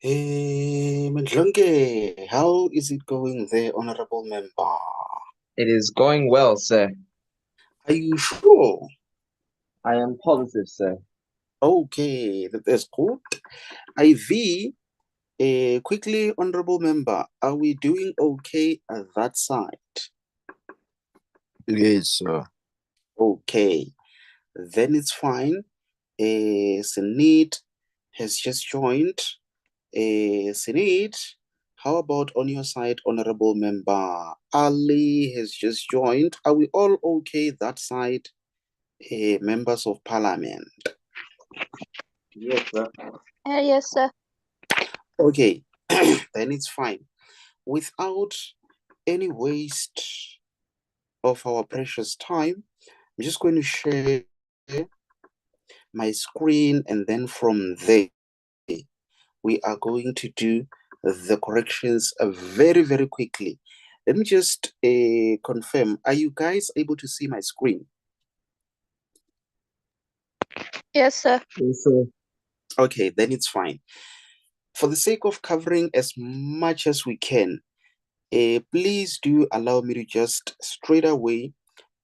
Mdlonke, how is it going there, honorable member? It is going well, sir. Are you sure? I am positive, sir. Okay, that's good. IV, quickly, honorable member, are we doing okay at that side? Yes, sir. Okay, then it's fine. Senate has just joined. Senate, how about on your side, honorable member? Ali has just joined. Are we all okay that side? Members of parliament. Yes, sir. Yes, sir. Okay, then it's fine. Without any waste of our precious time, I'm just going to share my screen, and then from there, we are going to do the corrections very, very quickly. Let me just confirm. Are you guys able to see my screen? Yes, sir. Yes, sir. Okay, then it's fine. For the sake of covering as much as we can, please do allow me to just straight away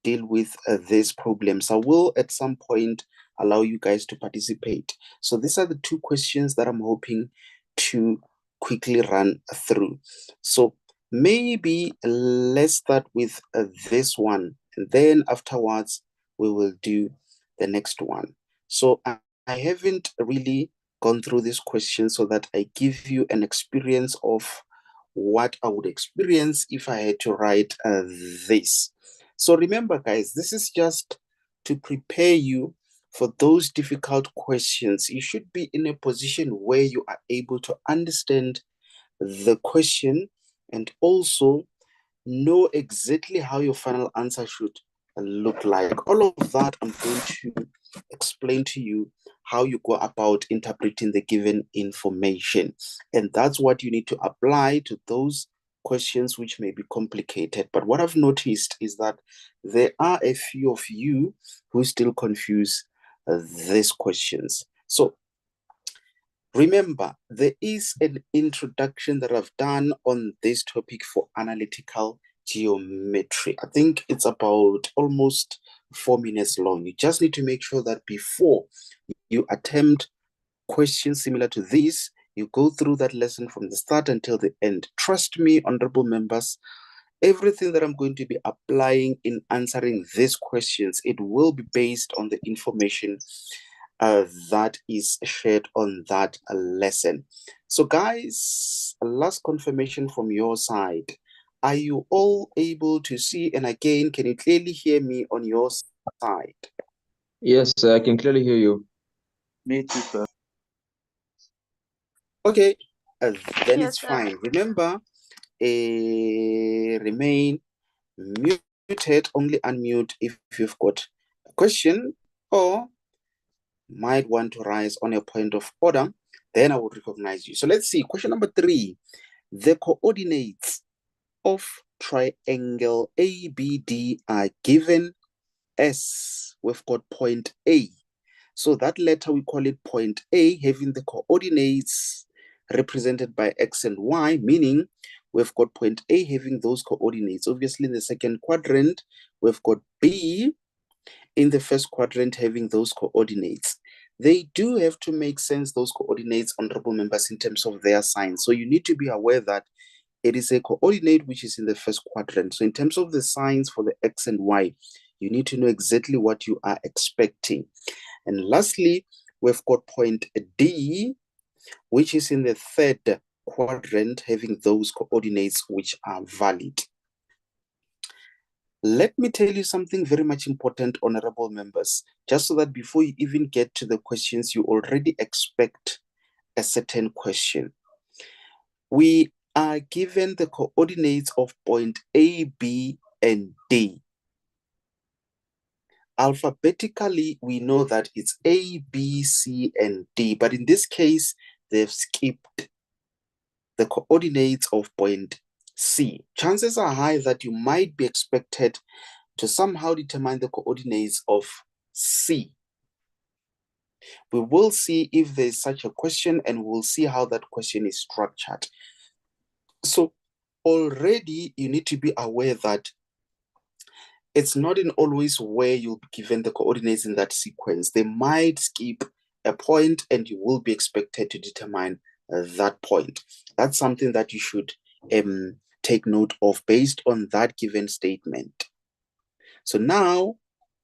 deal with these problems. I will at some point allow you guys to participate. So these are the two questions that I'm hoping to quickly run through. So maybe let's start with this one, and then afterwards we will do the next one. So I haven't really gone through this question so that I give you an experience of what I would experience if I had to write this. So remember, guys, this is just to prepare you for those difficult questions. You should be in a position where you are able to understand the question and also know exactly how your final answer should look like. All of that I'm going to explain to you how you go about interpreting the given information. And that's what you need to apply to those questions which may be complicated. But what I've noticed is that there are a few of you who still confuse these questions. So remember, there is an introduction that I've done on this topic for analytical geometry. I think it's about almost 4 minutes long. You just need to make sure that before you attempt questions similar to this, you go through that lesson from the start until the end. Trust me, honorable members, everything that I'm going to be applying in answering these questions, it will be based on the information that is shared on that lesson. So, guys, last confirmation from your side. Are you all able to see? And again, can you clearly hear me on your side? Yes, sir. I can clearly hear you. Me too, sir. Okay, then Yes, it's sir. fine. Remember, remain muted, only unmute if you've got a question or might want to rise on a point of order, then I would recognize you. So let's see. Question number 3. The coordinates of triangle ABD are given as we've got point A. So that letter we call it point A, having the coordinates represented by X and Y, meaning we've got point A having those coordinates. Obviously, in the second quadrant, we've got B in the first quadrant having those coordinates. They do have to make sense, those coordinates, honorable members, in terms of their signs. So you need to be aware that it is a coordinate which is in the first quadrant. So in terms of the signs for the X and Y, you need to know exactly what you are expecting. And lastly, we've got point D, which is in the third quadrant, having those coordinates which are valid. Let me tell you something very much important, honorable members, just so that before you even get to the questions, you already expect a certain question. We are given the coordinates of point A, B, and D. Alphabetically, we know that it's A, B, C, and D, but in this case, they've skipped the coordinates of point C. Chances are high that you might be expected to somehow determine the coordinates of C. We will see if there's such a question, and we'll see how that question is structured. So already you need to be aware that it's not in always where you'll be given the coordinates in that sequence. They might skip a point and you will be expected to determine that point. That's something that you should take note of based on that given statement. So now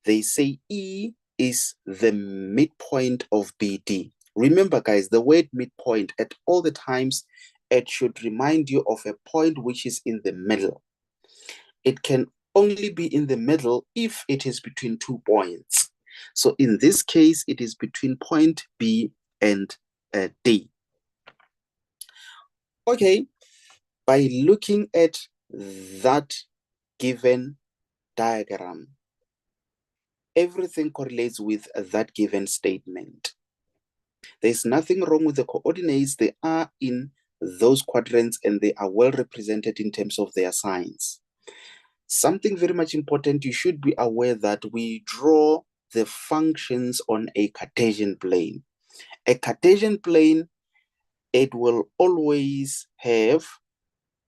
they say E is the midpoint of BD. Remember, guys, the word midpoint at all the times, it should remind you of a point which is in the middle. It can only be in the middle if it is between 2 points. So in this case, it is between point B and D. Okay, by looking at that given diagram, everything correlates with that given statement. There's nothing wrong with the coordinates. They are in those quadrants and they are well represented in terms of their signs. Something very much important, you should be aware that we draw the functions on a Cartesian plane. A Cartesian plane, it will always have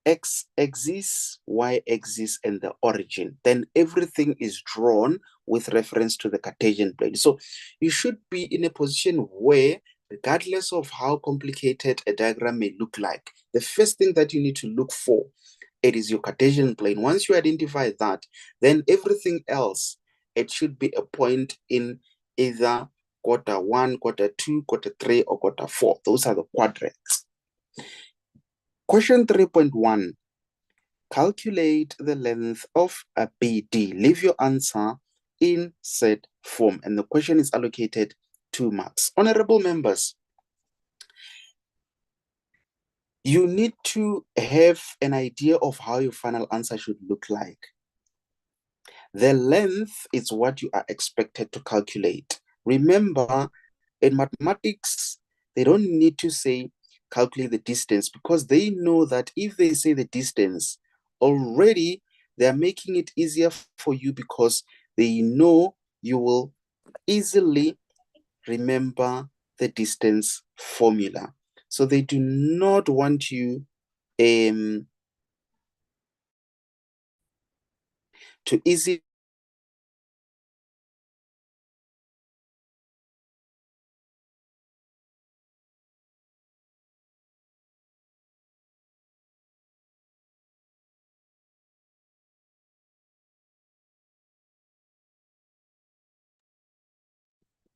x-axis, y-axis, and the origin. Then everything is drawn with reference to the Cartesian plane. So you should be in a position where, regardless of how complicated a diagram may look like, the first thing that you need to look for, it is your Cartesian plane. Once you identify that, then everything else, it should be a point in either quarter 1, quarter 2, quarter 3, or quarter 4. Those are the quadrants. Question 3.1. Calculate the length of a BD. Leave your answer in said form. And the question is allocated 2 marks. Honorable members, you need to have an idea of how your final answer should look like. The length is what you are expected to calculate. Remember, in mathematics, they don't need to say calculate the distance because they know that if they say the distance, already they are making it easier for you because they know you will easily remember the distance formula. So they do not want you to easily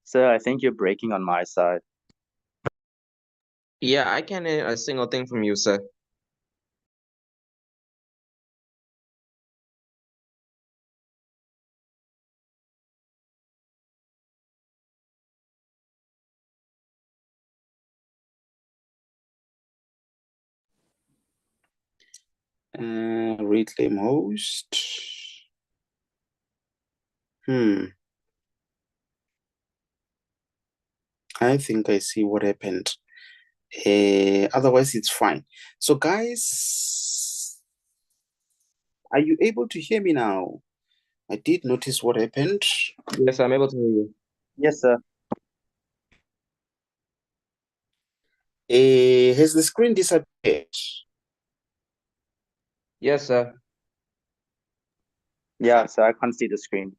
Sir, I think you're breaking on my side. Yeah, I can't hear a single thing from you, sir. reclaim host. I think I see what happened. Otherwise, it's fine. So, guys, are you able to hear me now? I did notice what happened. Yes, I'm able to hear you. Yes, sir. Has the screen disappeared? Yes, sir. Yeah, sir, I can't see the screen.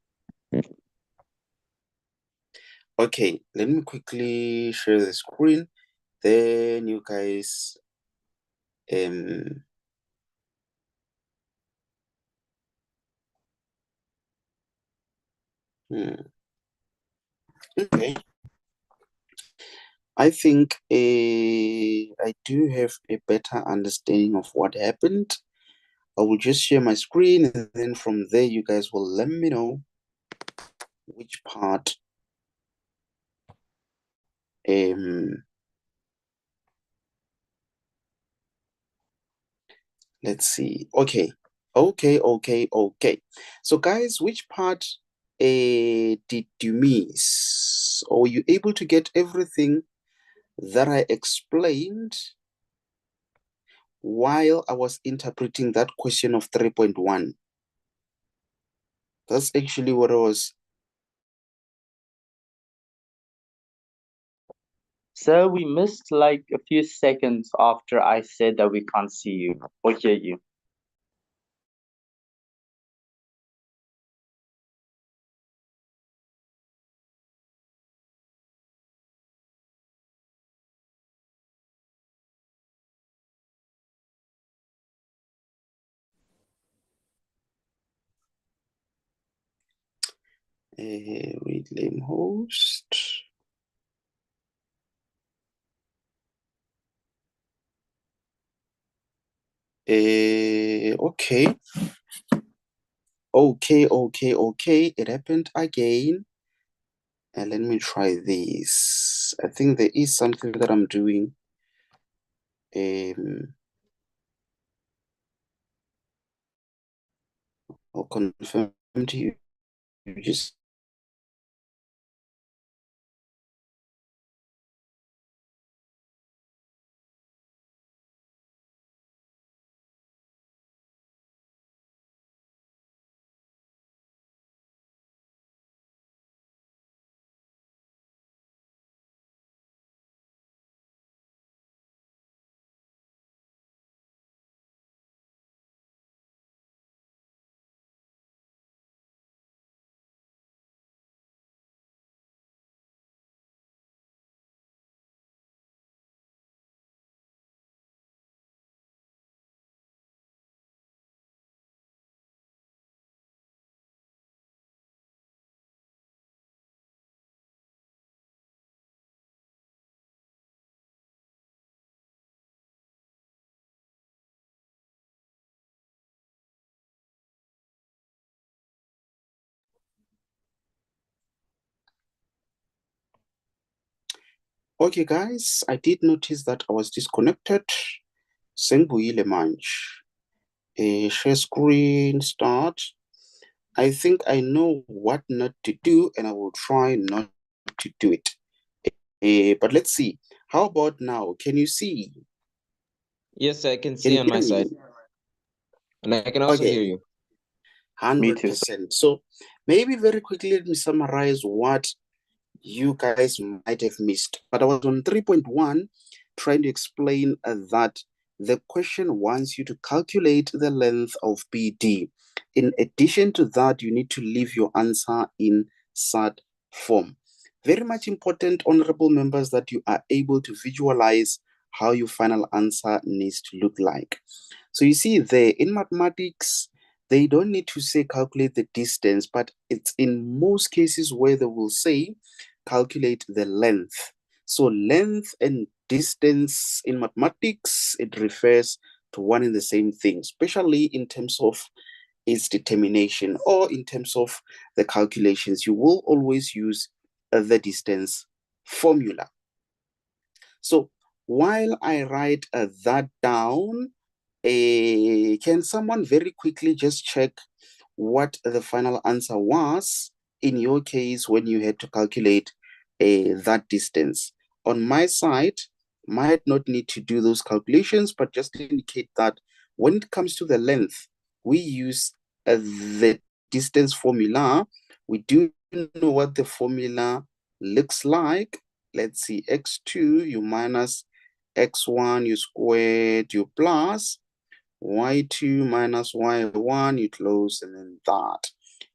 Okay, let me quickly share the screen. Then you guys okay. I think I do have a better understanding of what happened. I will just share my screen and then from there you guys will let me know which part let's see. Okay. So guys, which part did you miss? Or were you able to get everything that I explained while I was interpreting that question of 3.1? That's actually what I was Sir, we missed like a few seconds after I said that we can't see you or hear you. Reclaim host. Okay. Okay. It happened again. And let me try this. I think there is something that I'm doing. I'll confirm to you. Just okay, guys. I did notice that I was disconnected. Sengbuile manch. Share screen start. I think I know what not to do, and I will try not to do it. But let's see. How about now? Can you see? Yes, I can Can see you on hear my me? side. And I can also hear Okay, you. Me too, sir. 100%. So maybe very quickly, let me summarize what you guys might have missed. But I was on 3.1 trying to explain that the question wants you to calculate the length of BD. In addition to that, you need to leave your answer in SAT form. Very much important, honorable members, that you are able to visualize how your final answer needs to look like. So you see there in mathematics, they don't need to say calculate the distance, but it's in most cases where they will say calculate the length. So length and distance in mathematics, it refers to one and the same thing, especially in terms of its determination or in terms of the calculations. You will always use the distance formula. So while I write that down, can someone very quickly just check what the final answer was in your case when you had to calculate that distance? On my side, might not need to do those calculations, but just indicate that when it comes to the length, we use the distance formula. We do know what the formula looks like. Let's see, x2, you minus x1, you squared, you plus y2 minus y1, you close, and then that.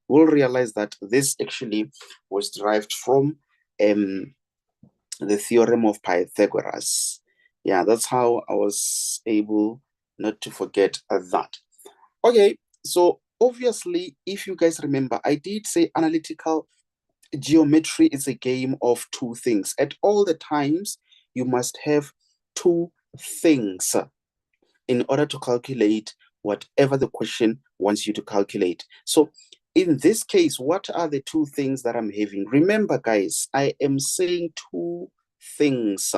We'll realize that this actually was derived from the theorem of Pythagoras. Yeah, that's how I was able not to forget that. Okay, so obviously, if you guys remember, I did say analytical geometry is a game of two things. At all the times, you must have two things in order to calculate whatever the question wants you to calculate. So in this case, what are the two things that I'm having? Remember, guys, I am saying two things.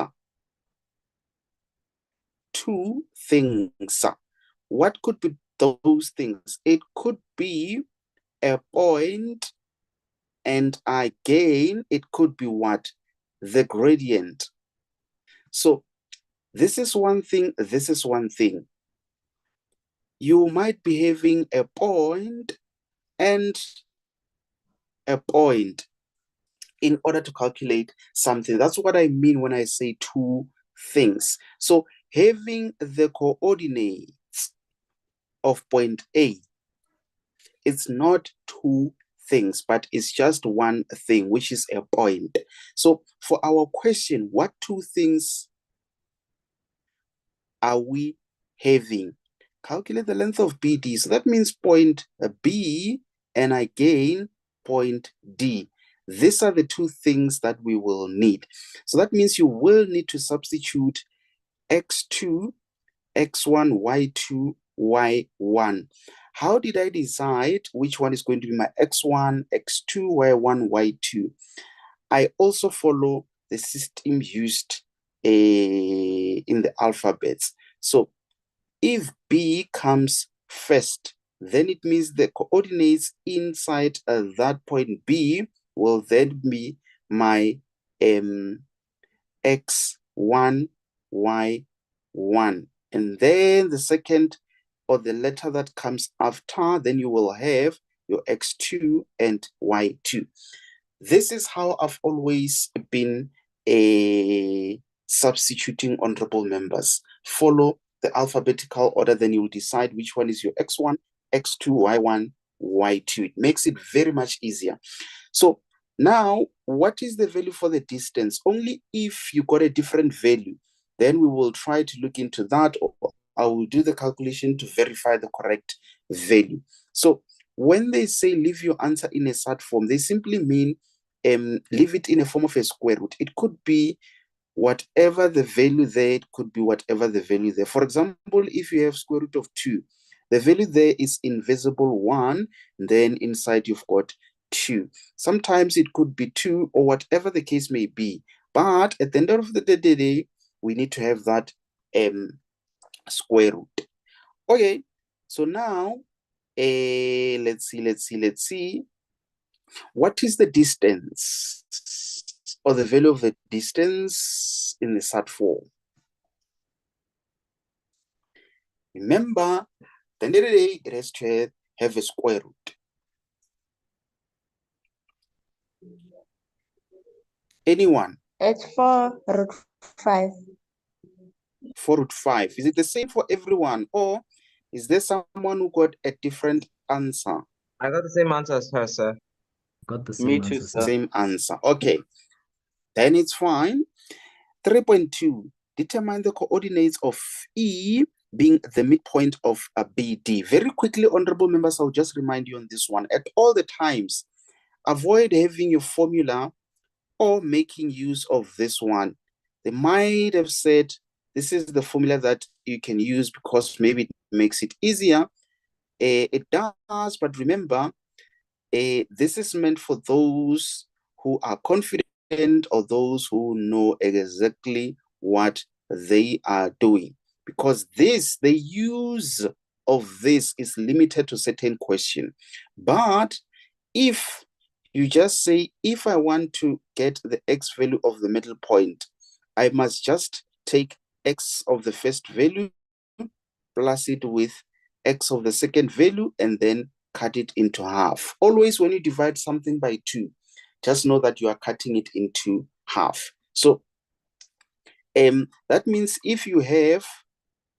Two things. What could be those things? It could be a point, and again, it could be what? The gradient. So this is one thing, this is one thing. You might be having a point and a point. in order to calculate something. That's what I mean when I say two things. So having the coordinates of point A, it's not two things, but it's just one thing, which is a point. So for our question, what two things are we having? Calculate the length of BD. So that means point B and again point D. These are the two things that we will need. So that means you will need to substitute x2, x1, y2, y1. How did I decide which one is going to be my x1, x2, y1, y2? I also follow the system used in the alphabets. So if B comes first, then it means the coordinates inside that point B will then be my x1, y1. And then the second or the letter that comes after, then you will have your x2 and y2. This is how I've always been substituting honorable members. Follow the alphabetical order, then you'll decide which one is your x1, x2, y1, y2. It makes it very much easier. So now, what is the value for the distance? Only if you got a different value, then we will try to look into that, or I will do the calculation to verify the correct value. So when they say leave your answer in a SAT form, they simply mean leave it in a form of a square root. It could be whatever the value there, it could be whatever the value there. For example, if you have square root of 2, the value there is invisible 1, then inside you've got 2. Sometimes it could be 2 or whatever the case may be. But at the end of the day, we need to have that square root. Okay, so now let's see. What is the distance or the value of the distance in the SAT form? Remember, at the end of the day, it has to have a square root. Anyone? It's 4 root 5. 4 root 5. Is it the same for everyone, or is there someone who got a different answer? I got the same answer as her, sir. Got the same Me answer, too, sir. sir. Same answer. Okay, then it's fine. 3.2, determine the coordinates of E being the midpoint of a BD. Very quickly, honorable members, I'll just remind you on this one. At all the times, avoid having your formula or making use of this one. They might have said, this is the formula that you can use because maybe it makes it easier. It does, but remember, this is meant for those who are confident or those who know exactly what they are doing. Because the use of this is limited to certain questions. But if you just say, if I want to get the x value of the middle point, I must just take x of the first value, plus it with x of the second value, and then cut it into half. Always when you divide something by 2, just know that you are cutting it into half. So that means if you have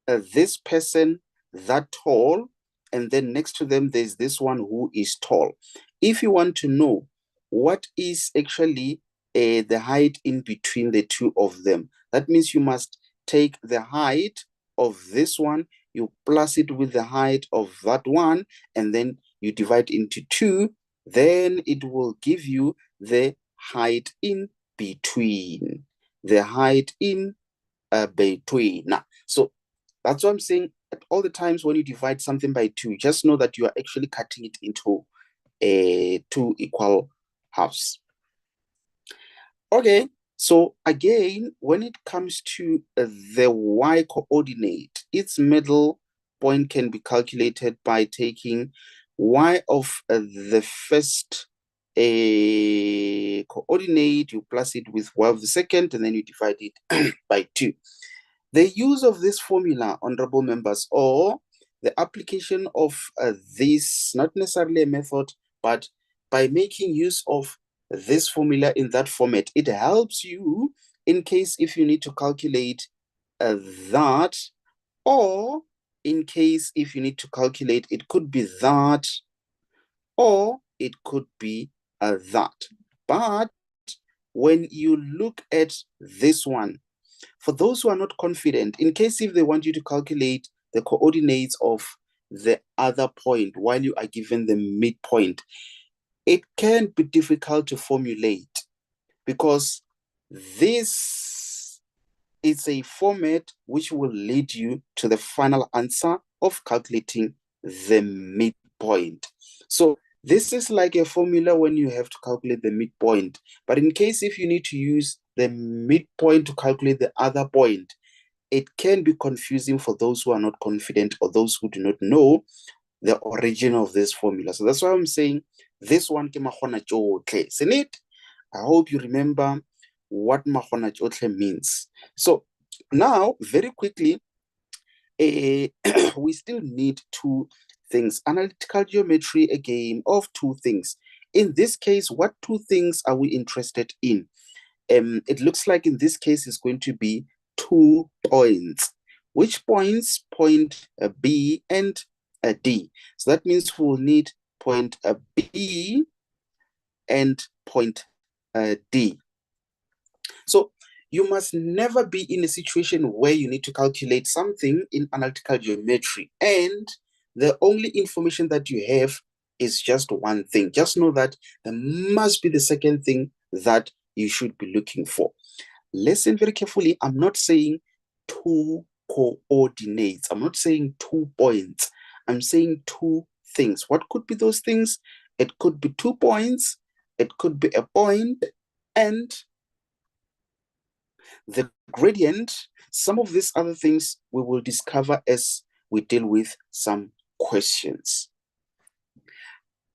this person that tall, and then next to them there's this one who is tall. If you want to know what is actually the height in between the two of them, that means you must take the height of this one, you plus it with the height of that one, and then you divide into 2, then it will give you the height in between. The height in between. Now, so that's what I'm saying. At all the times when you divide something by 2, just know that you are actually cutting it into 2 equal halves. Okay, so again, when it comes to the y coordinate, its middle point can be calculated by taking y of the first coordinate, you plus it with y of the second, and then you divide it by 2. The use of this formula, honorable members, or the application of this, not necessarily a method, but by making use of this formula in that format. It helps you in case if you need to calculate that, or in case if you need to calculate, it could be that, or it could be that. But when you look at this one, for those who are not confident, in case if they want you to calculate the coordinates of the other point while you are given the midpoint, it can be difficult to formulate because this is a format which will lead you to the final answer of calculating the midpoint. So this is like a formula when you have to calculate the midpoint. But in case if you need to use the midpoint to calculate the other point, it can be confusing for those who are not confident or those who do not know the origin of this formula. So that's why I'm saying this one ke makgona tjotlhe. Senit, I hope you remember what makgona tjotlhe means. So now, very quickly, we still need two things. Analytical geometry, a game of two things. In this case, what two things are we interested in? It looks like in this case it's going to be 2 points. Which points? Point B and D. So that means we'll need point B and point D. So you must never be in a situation where you need to calculate something in analytical geometry and the only information that you have is just one thing. Just know that there must be the second thing that you should be looking for. Listen very carefully. I'm not saying 2 coordinates. I'm not saying 2 points. I'm saying 2 things. What could be those things? It could be 2 points. It could be a point and the gradient. Some of these other things we will discover as we deal with some questions.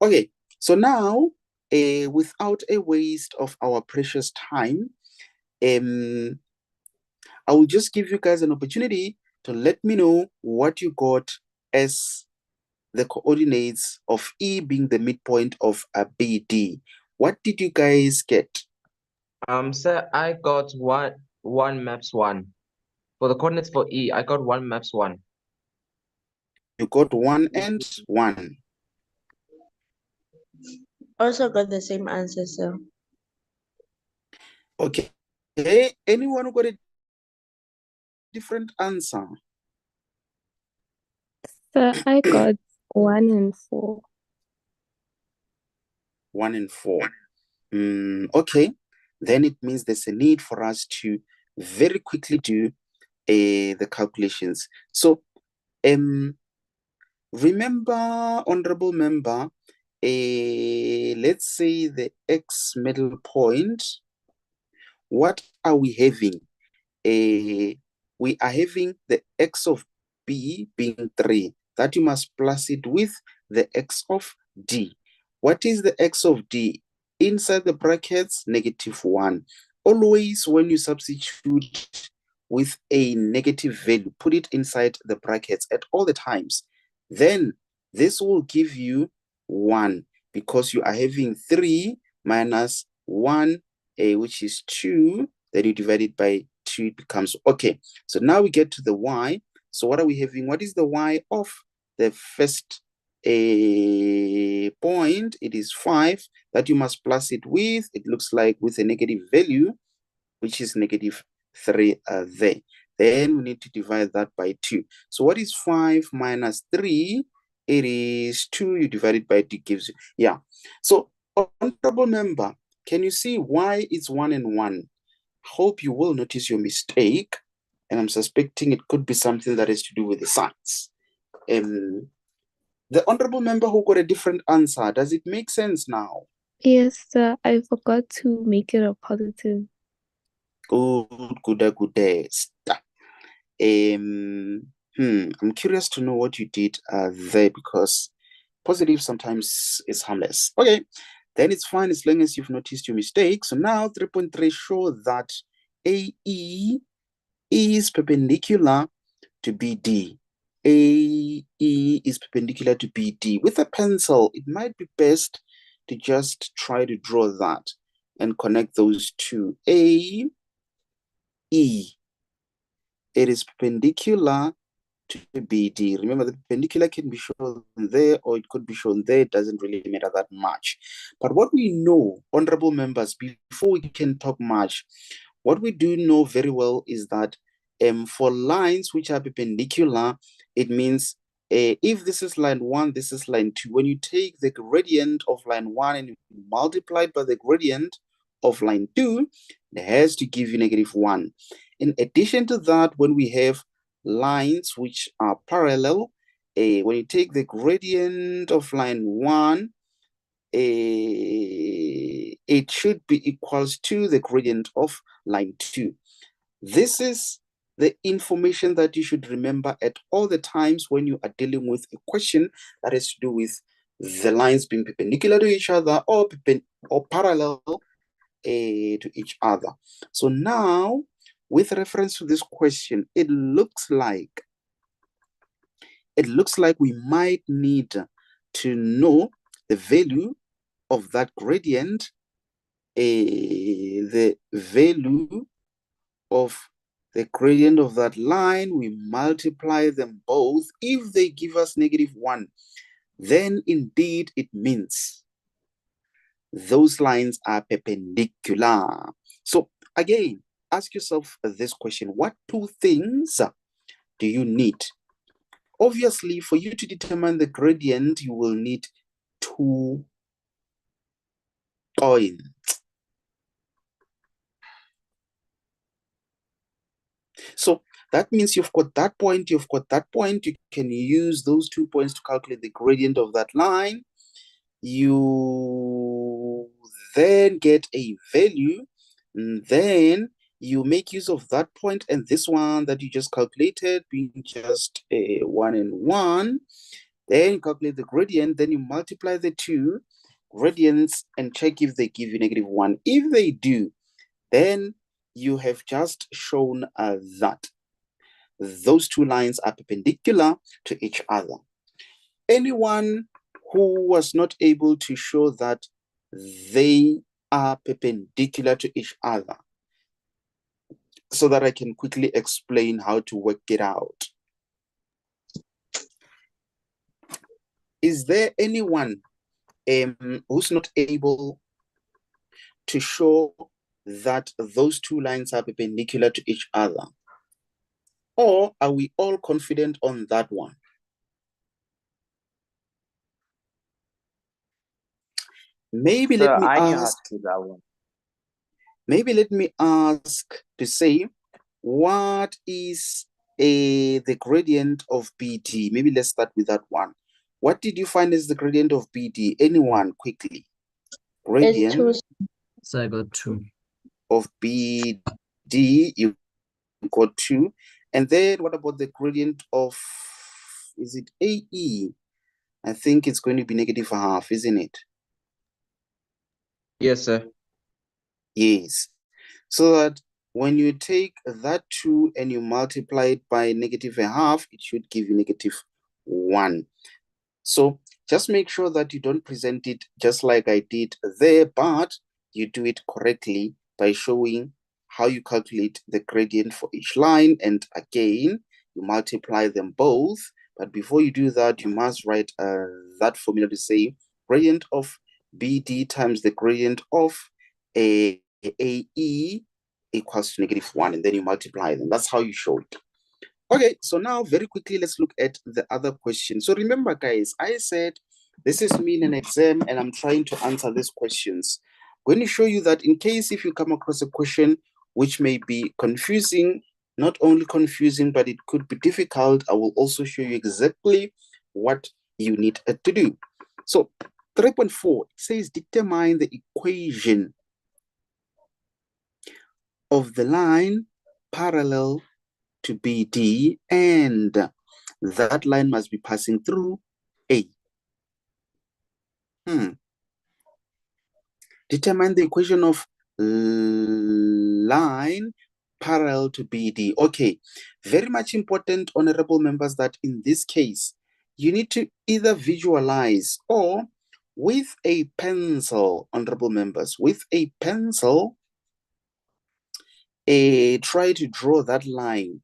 Okay, so now, without a waste of our precious time, I will just give you guys an opportunity to let me know what you got as the coordinates of E being the midpoint of a BD. What did you guys get? Sir, I got one maps 1. For the coordinates for E, I got 1 maps 1. You got 1 and 1. Also got the same answer, sir. Okay. Anyone who got a different answer? So I got 1 and 4. 1 and 4. Okay. Then it means there's a need for us to very quickly do the calculations. So remember, honorable member, let's say the X middle point. What are we having? We are having the X of B being 3. That you must plus it with the X of D. What is the X of D? Inside the brackets, -1. Always when you substitute with a negative value, put it inside the brackets at all the times. Then this will give you 1 because you are having 3 minus 1, which is 2, that you divide it by 2, it becomes, okay. So now we get to the Y. So what are we having? What is the Y of the first point? It is 5 that you must plus it with. It looks like with a negative value, which is -3 there. Then we need to divide that by 2. So what is 5 minus 3? It is 2. You divide it by 2 gives you, yeah. So honorable member, can you see why it's 1 and 1? Hope you will notice your mistake. And I'm suspecting it could be something that has to do with the signs. The honorable member who got a different answer, does it make sense now? Yes, sir. I forgot to make it a positive. Good. I'm curious to know what you did there because positive sometimes is harmless. Okay, then it's fine as long as you've noticed your mistake. So now 3.3 show that AE is perpendicular to BD. AE is perpendicular to BD. With a pencil, it might be best to just try to draw that. and connect those two. A, E. It is perpendicular to BD. Remember, the perpendicular can be shown there or it could be shown there. It doesn't really matter that much. But what we know, honorable members, before we can talk much, what we do know very well is that for lines which are perpendicular, it means if this is line 1, this is line 2. When you take the gradient of line 1 and you multiply it by the gradient of line 2, it has to give you -1. In addition to that, when we have lines which are parallel, when you take the gradient of line 1, it should be equals to the gradient of line 2. This is the information that you should remember at all the times when you are dealing with a question that has to do with the lines being perpendicular to each other or parallel to each other. So now, with reference to this question, it looks like we might need to know the value of that gradient, the value of the gradient of that line. We multiply them both. If they give us -1, then indeed it means those lines are perpendicular. So again, ask yourself this question: what two things do you need? Obviously, for you to determine the gradient, you will need 2 points. So that means you've got that point, you've got that point. You can use those 2 points to calculate the gradient of that line. You then get a value, and then you make use of that point and this one that you just calculated being just a 1 and 1. Then you calculate the gradient, then you multiply the 2 gradients and check if they give you -1. If they do, then you have just shown that those 2 lines are perpendicular to each other. Anyone who was not able to show that they are perpendicular to each other, so that I can quickly explain how to work it out. Is there anyone who's not able to show that those 2 lines are perpendicular to each other? Or are we all confident on that one? Maybe Sir, let me I knew how ask. to do that one. Maybe let me ask to say, what is the gradient of BD? Maybe let's start with that one. What did you find as the gradient of BD? Anyone, quickly? It's 2. Gradient So I got 2. of BD, you got 2. And then what about the gradient of, is it AE? I think it's going to be -1/2, isn't it? Yes, sir. Yes. So that when you take that 2 and you multiply it by -1/2, it should give you -1. So just make sure that you don't present it just like I did there, but you do it correctly by showing how you calculate the gradient for each line. And again, you multiply them both. But before you do that, you must write that formula to say gradient of BD times the gradient of AE equals to -1, and then you multiply them. That's how you show it. Okay, so now very quickly, let's look at the other question. So remember, guys, I said this is me in an exam and I'm trying to answer these questions. I'm going to show you that in case if you come across a question which may be confusing, not only confusing, but it could be difficult, I will also show you exactly what you need to do. So 3.4 says determine the equation of the line parallel to BD, and that line must be passing through A. Determine the equation of line parallel to BD. Okay, very much important, honorable members, that in this case, you need to either visualize or with a pencil, honorable members, with a pencil, try to draw that line.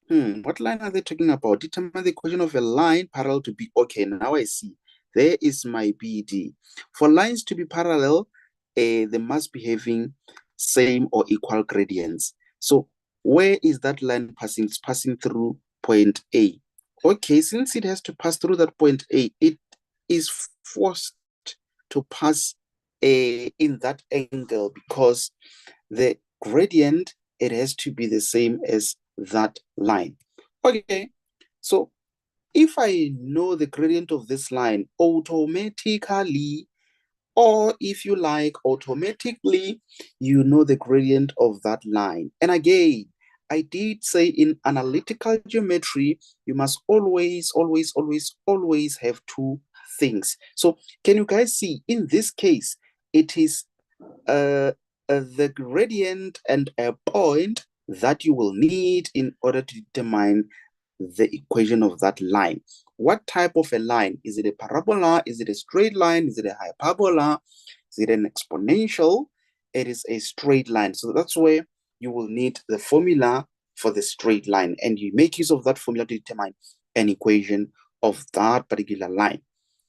What line are they talking about? Determine the equation of a line parallel to B. Okay, now I see. There is my BD. For lines to be parallel, they must be having same or equal gradients. So where is that line passing? It's passing through point A. Okay, since it has to pass through that point A, it is forced to pass in that angle because the gradient, it has to be the same as that line. Okay, so if I know the gradient of this line automatically, or if you like, automatically, you know the gradient of that line. And again, I did say in analytical geometry, you must always, always, always, always have two things. So can you guys see in this case, it is the gradient and a point that you will need in order to determine the equation of that line. What type of a line? Is it a parabola? Is it a straight line? Is it a hyperbola? Is it an exponential? It is a straight line. So that's where you will need the formula for the straight line, and you make use of that formula to determine an equation of that particular line.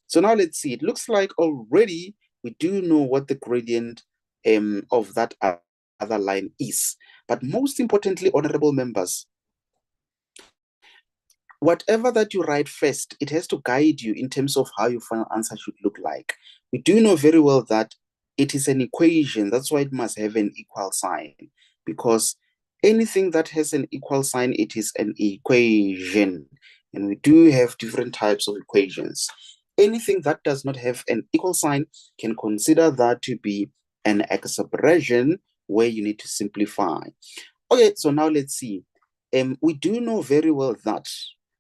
So now let's see. It looks like already we do know what the gradient of that other line is. But most importantly, honorable members, whatever that you write first, it has to guide you in terms of how your final answer should look like. We do know very well that it is an equation. That's why it must have an equal sign, because anything that has an equal sign, it is an equation. And we do have different types of equations. Anything that does not have an equal sign can consider that to be an expression where you need to simplify. Okay, so now let's see. We do know very well that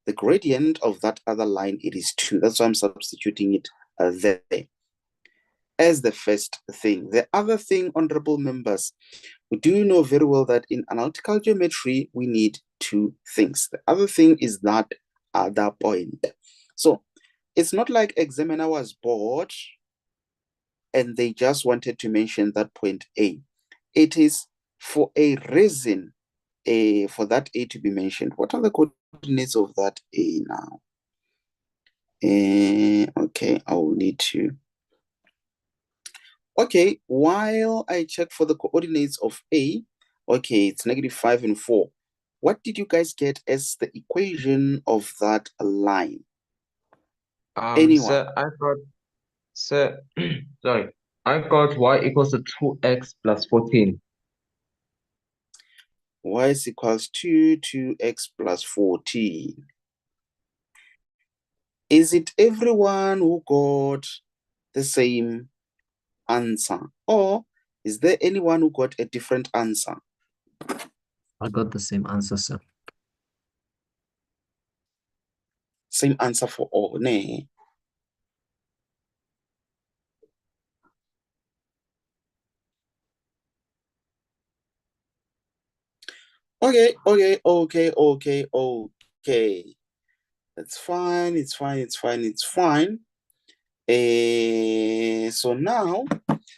the gradient of that other line, it is 2. That's why I'm substituting it there as the first thing. The other thing, honorable members, we do know very well that in analytical geometry, we need 2 things. The other thing is that other point. So it's not like examiner was bored and they just wanted to mention that point A. It is for a reason for that A to be mentioned. What are the coordinates of that A now? Okay, I will need to. Okay, while I check for the coordinates of A, okay, it's -5 and 4. What did you guys get as the equation of that line? Anyone? Sir, sorry, I got y equals to 2x plus 14. Y is equals to 2x plus 14. Is it everyone who got the same answer, or is there anyone who got a different answer? I got the same answer, sir. Same answer for all, ne? Okay. That's fine, it's fine. So now,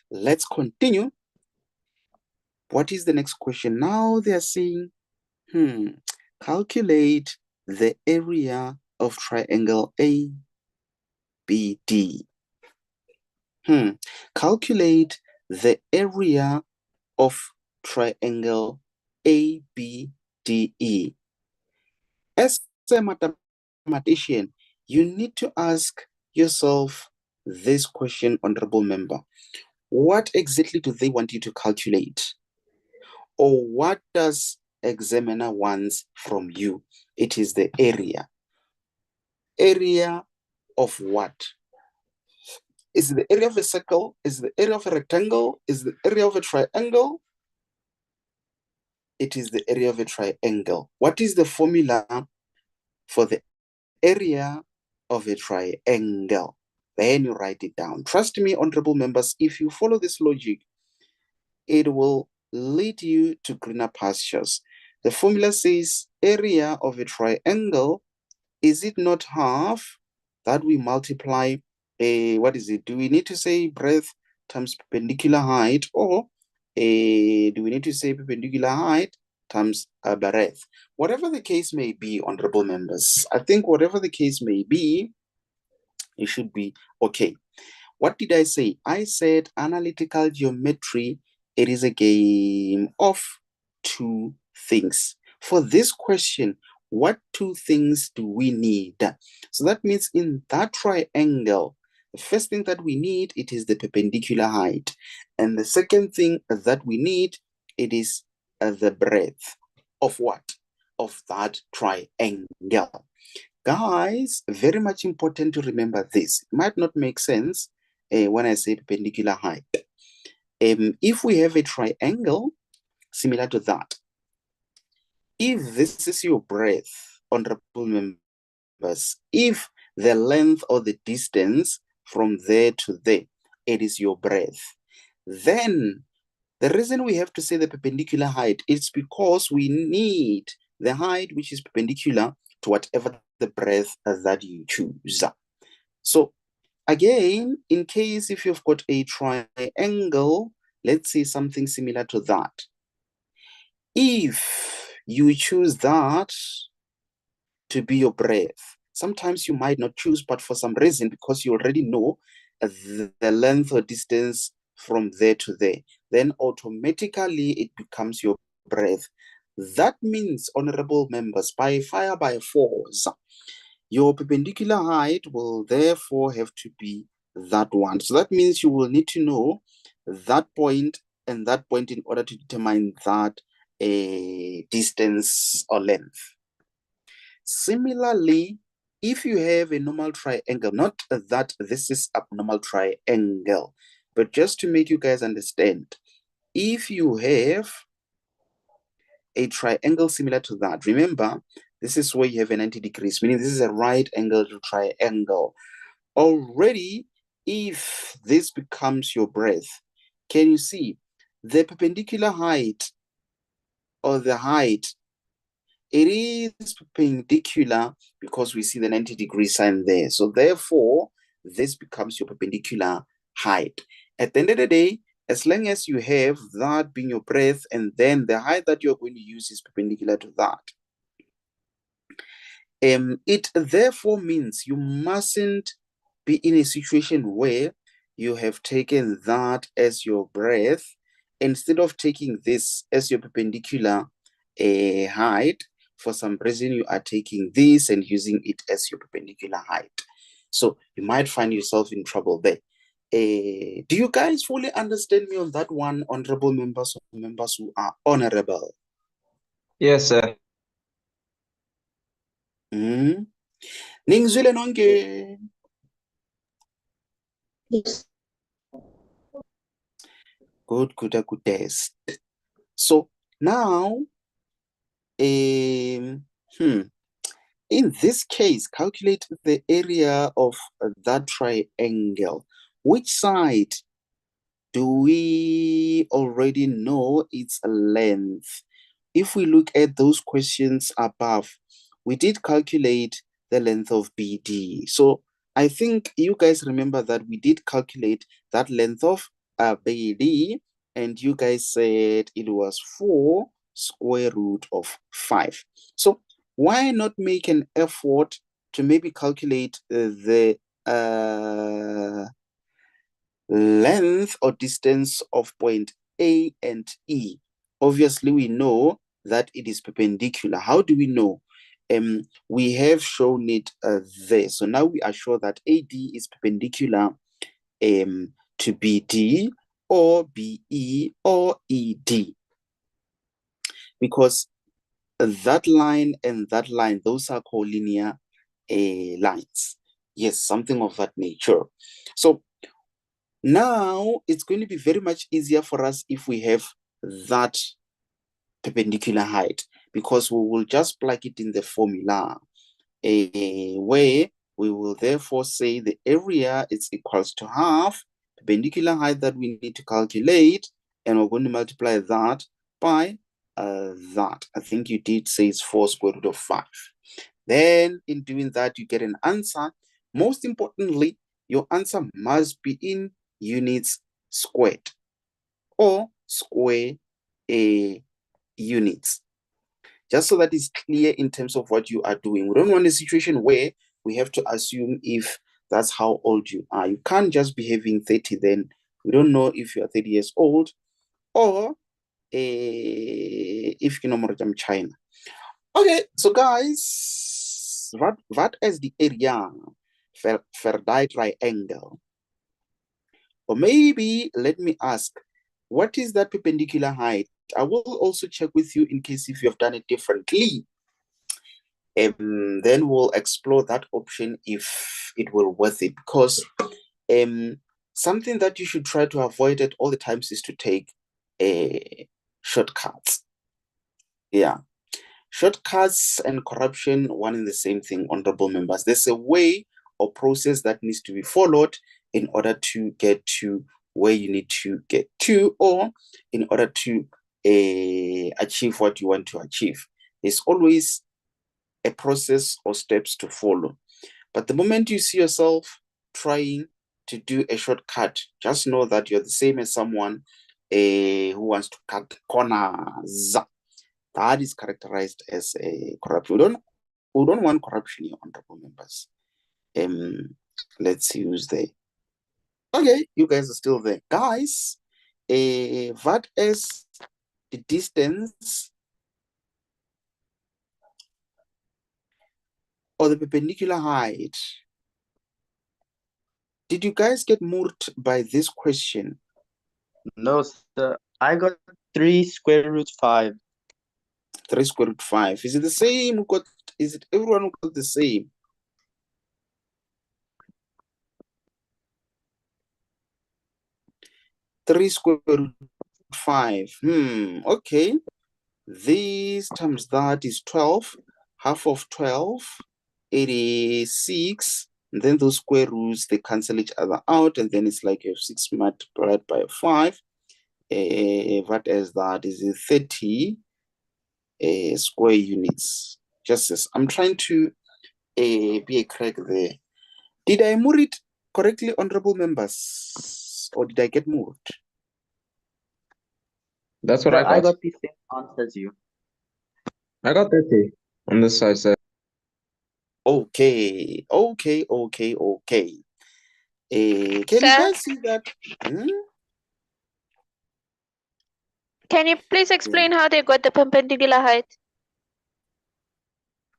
let's continue. What is the next question? Now they are saying, calculate the area of triangle ABD. Calculate the area of triangle ABDE. As a mathematician, you need to ask yourself this question, honorable member. What exactly do they want you to calculate? Or what does examiner wants from you? It is the area. Area of what? Is it the area of a circle? Is it the area of a rectangle? Is it the area of a triangle? It is the area of a triangle. What is the formula for the area of a triangle? Then you write it down. Trust me, honorable members, if you follow this logic, it will lead you to greener pastures. The formula says area of a triangle, is it not half that we multiply, what is it? Do we need to say breadth times perpendicular height, or do we need to say perpendicular height times breadth? Whatever the case may be, honorable members, I think whatever the case may be, it should be okay. What did I say? I said analytical geometry, it is a game of two things. For this question, what two things do we need? So that means in that triangle, the first thing that we need, it is the perpendicular height. And the second thing that we need, it is the breadth of what? Of that triangle. Guys, very much important to remember this. It might not make sense when I say perpendicular height. If we have a triangle similar to that, if this is your breadth, honorable members, if the length or the distance from there to there, it is your breadth, then the reason we have to say the perpendicular height is because we need the height which is perpendicular to whatever the breadth that you choose. So again, in case if you've got a triangle, let's say something similar to that. If you choose that to be your breadth, sometimes you might not choose, but for some reason, because you already know the length or distance from there to there, then automatically it becomes your breadth. That means, honorable members, by fire by force, your perpendicular height will therefore have to be that one. So that means you will need to know that point and that point in order to determine that distance or length. Similarly, if you have a normal triangle, not that this is abnormal triangle, but just to make you guys understand, if you have a triangle similar to that, remember, this is where you have a 90 degrees, meaning this is a right angle triangle. Already, if this becomes your breadth, can you see the perpendicular height or the height? It is perpendicular because we see the 90 degree sign there. So therefore, this becomes your perpendicular height. At the end of the day, as long as you have that being your breadth, and then the height that you're going to use is perpendicular to that. It therefore means you mustn't be in a situation where you have taken that as your breadth instead of taking this as your perpendicular height. For some reason, you are taking this and using it as your perpendicular height. So you might find yourself in trouble there. Do you guys fully understand me on that one, honorable members or members who are honorable? Yes, sir. Ningzwile nonke. Yes. Good test. So now, in this case, calculate the area of that triangle. Which side do we already know its length? If we look at those questions above, we did calculate the length of BD. So I think you guys remember that we did calculate that length of BD, and you guys said it was 4 square root of 5. So why not make an effort to maybe calculate the length or distance of point A and E? Obviously, we know that it is perpendicular. How do we know? We have shown it there. So now we are sure that AD is perpendicular to BD or BE or ED. Because that line and that line, those are collinear lines. Yes, something of that nature. So now it's going to be very much easier for us if we have that perpendicular height, because we will just plug it in the formula, where we will therefore say the area is equals to half perpendicular height that we need to calculate, and we're going to multiply that by that. I think you did say it's 4 square root of 5. Then in doing that, you get an answer Most importantly, your answer must be in units squared or square units. Just so that it's clear in terms of what you are doing. We don't want a situation where we have to assume if that's how old you are. You can't just be having 30 then. We don't know if you are 30 years old or if you know more than China. Okay, so guys, what is the area for the triangle? Or maybe let me ask, what is that perpendicular height? I will also check with you in case if you have done it differently. Then we'll explore that option if it will worth it, because something that you should try to avoid at all the times is to take shortcuts. Yeah, shortcuts and corruption, one and the same thing, honorable members. There's a way or process that needs to be followed in order to get to where you need to get to, or in order to achieve what you want to achieve. There's always a process or steps to follow. But the moment you see yourself trying to do a shortcut, just know that you're the same as someone who wants to cut corners. That is characterized as a corruption. We don't want corruption here, honorable members. Let's see who's there. Okay, you guys are still there. Guys, what is the distance or the perpendicular height? Did you guys get moved by this question? No, sir. I got 3 square root 5. 3 square root 5. Is it the same? Is it everyone who got the same? Three square root 5. Okay. This times that is 12. Half of 12, 86. And then those square roots, they cancel each other out. And then it's like you have 6 multiplied by 5. What is that? Is it 30 square units? Just as I'm trying to be a crack there. Did I move it correctly, honorable members? Or did I get moved? That's what Sir, I I got. got the same answer as you. I got 30 on this side, sir. Okay. Can you Sir? guys see that? Can you please explain how they got the perpendicular height?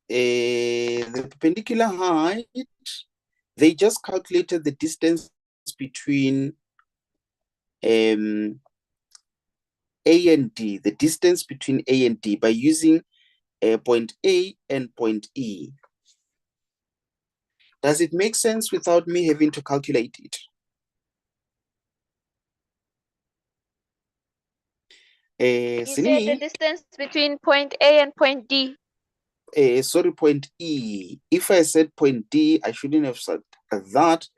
The perpendicular height, they just calculated the distance between A and D, the distance between A and D by using point A and point E. Does it make sense without me having to calculate it? You said the Sini, distance between point A and point D. sorry, point E. If I said point D, I shouldn't have said that.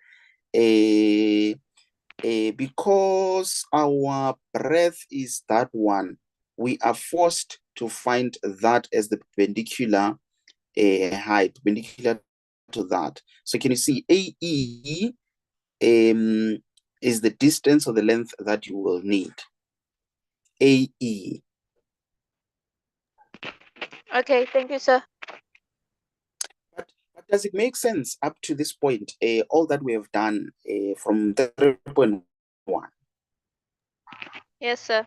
Because our breadth is that one, we are forced to find that as the perpendicular height, perpendicular to that. So can you see AE is the distance or the length that you will need. AE. Okay, thank you, sir. But does it make sense up to this point, all that we have done from 3.1? Yes, sir.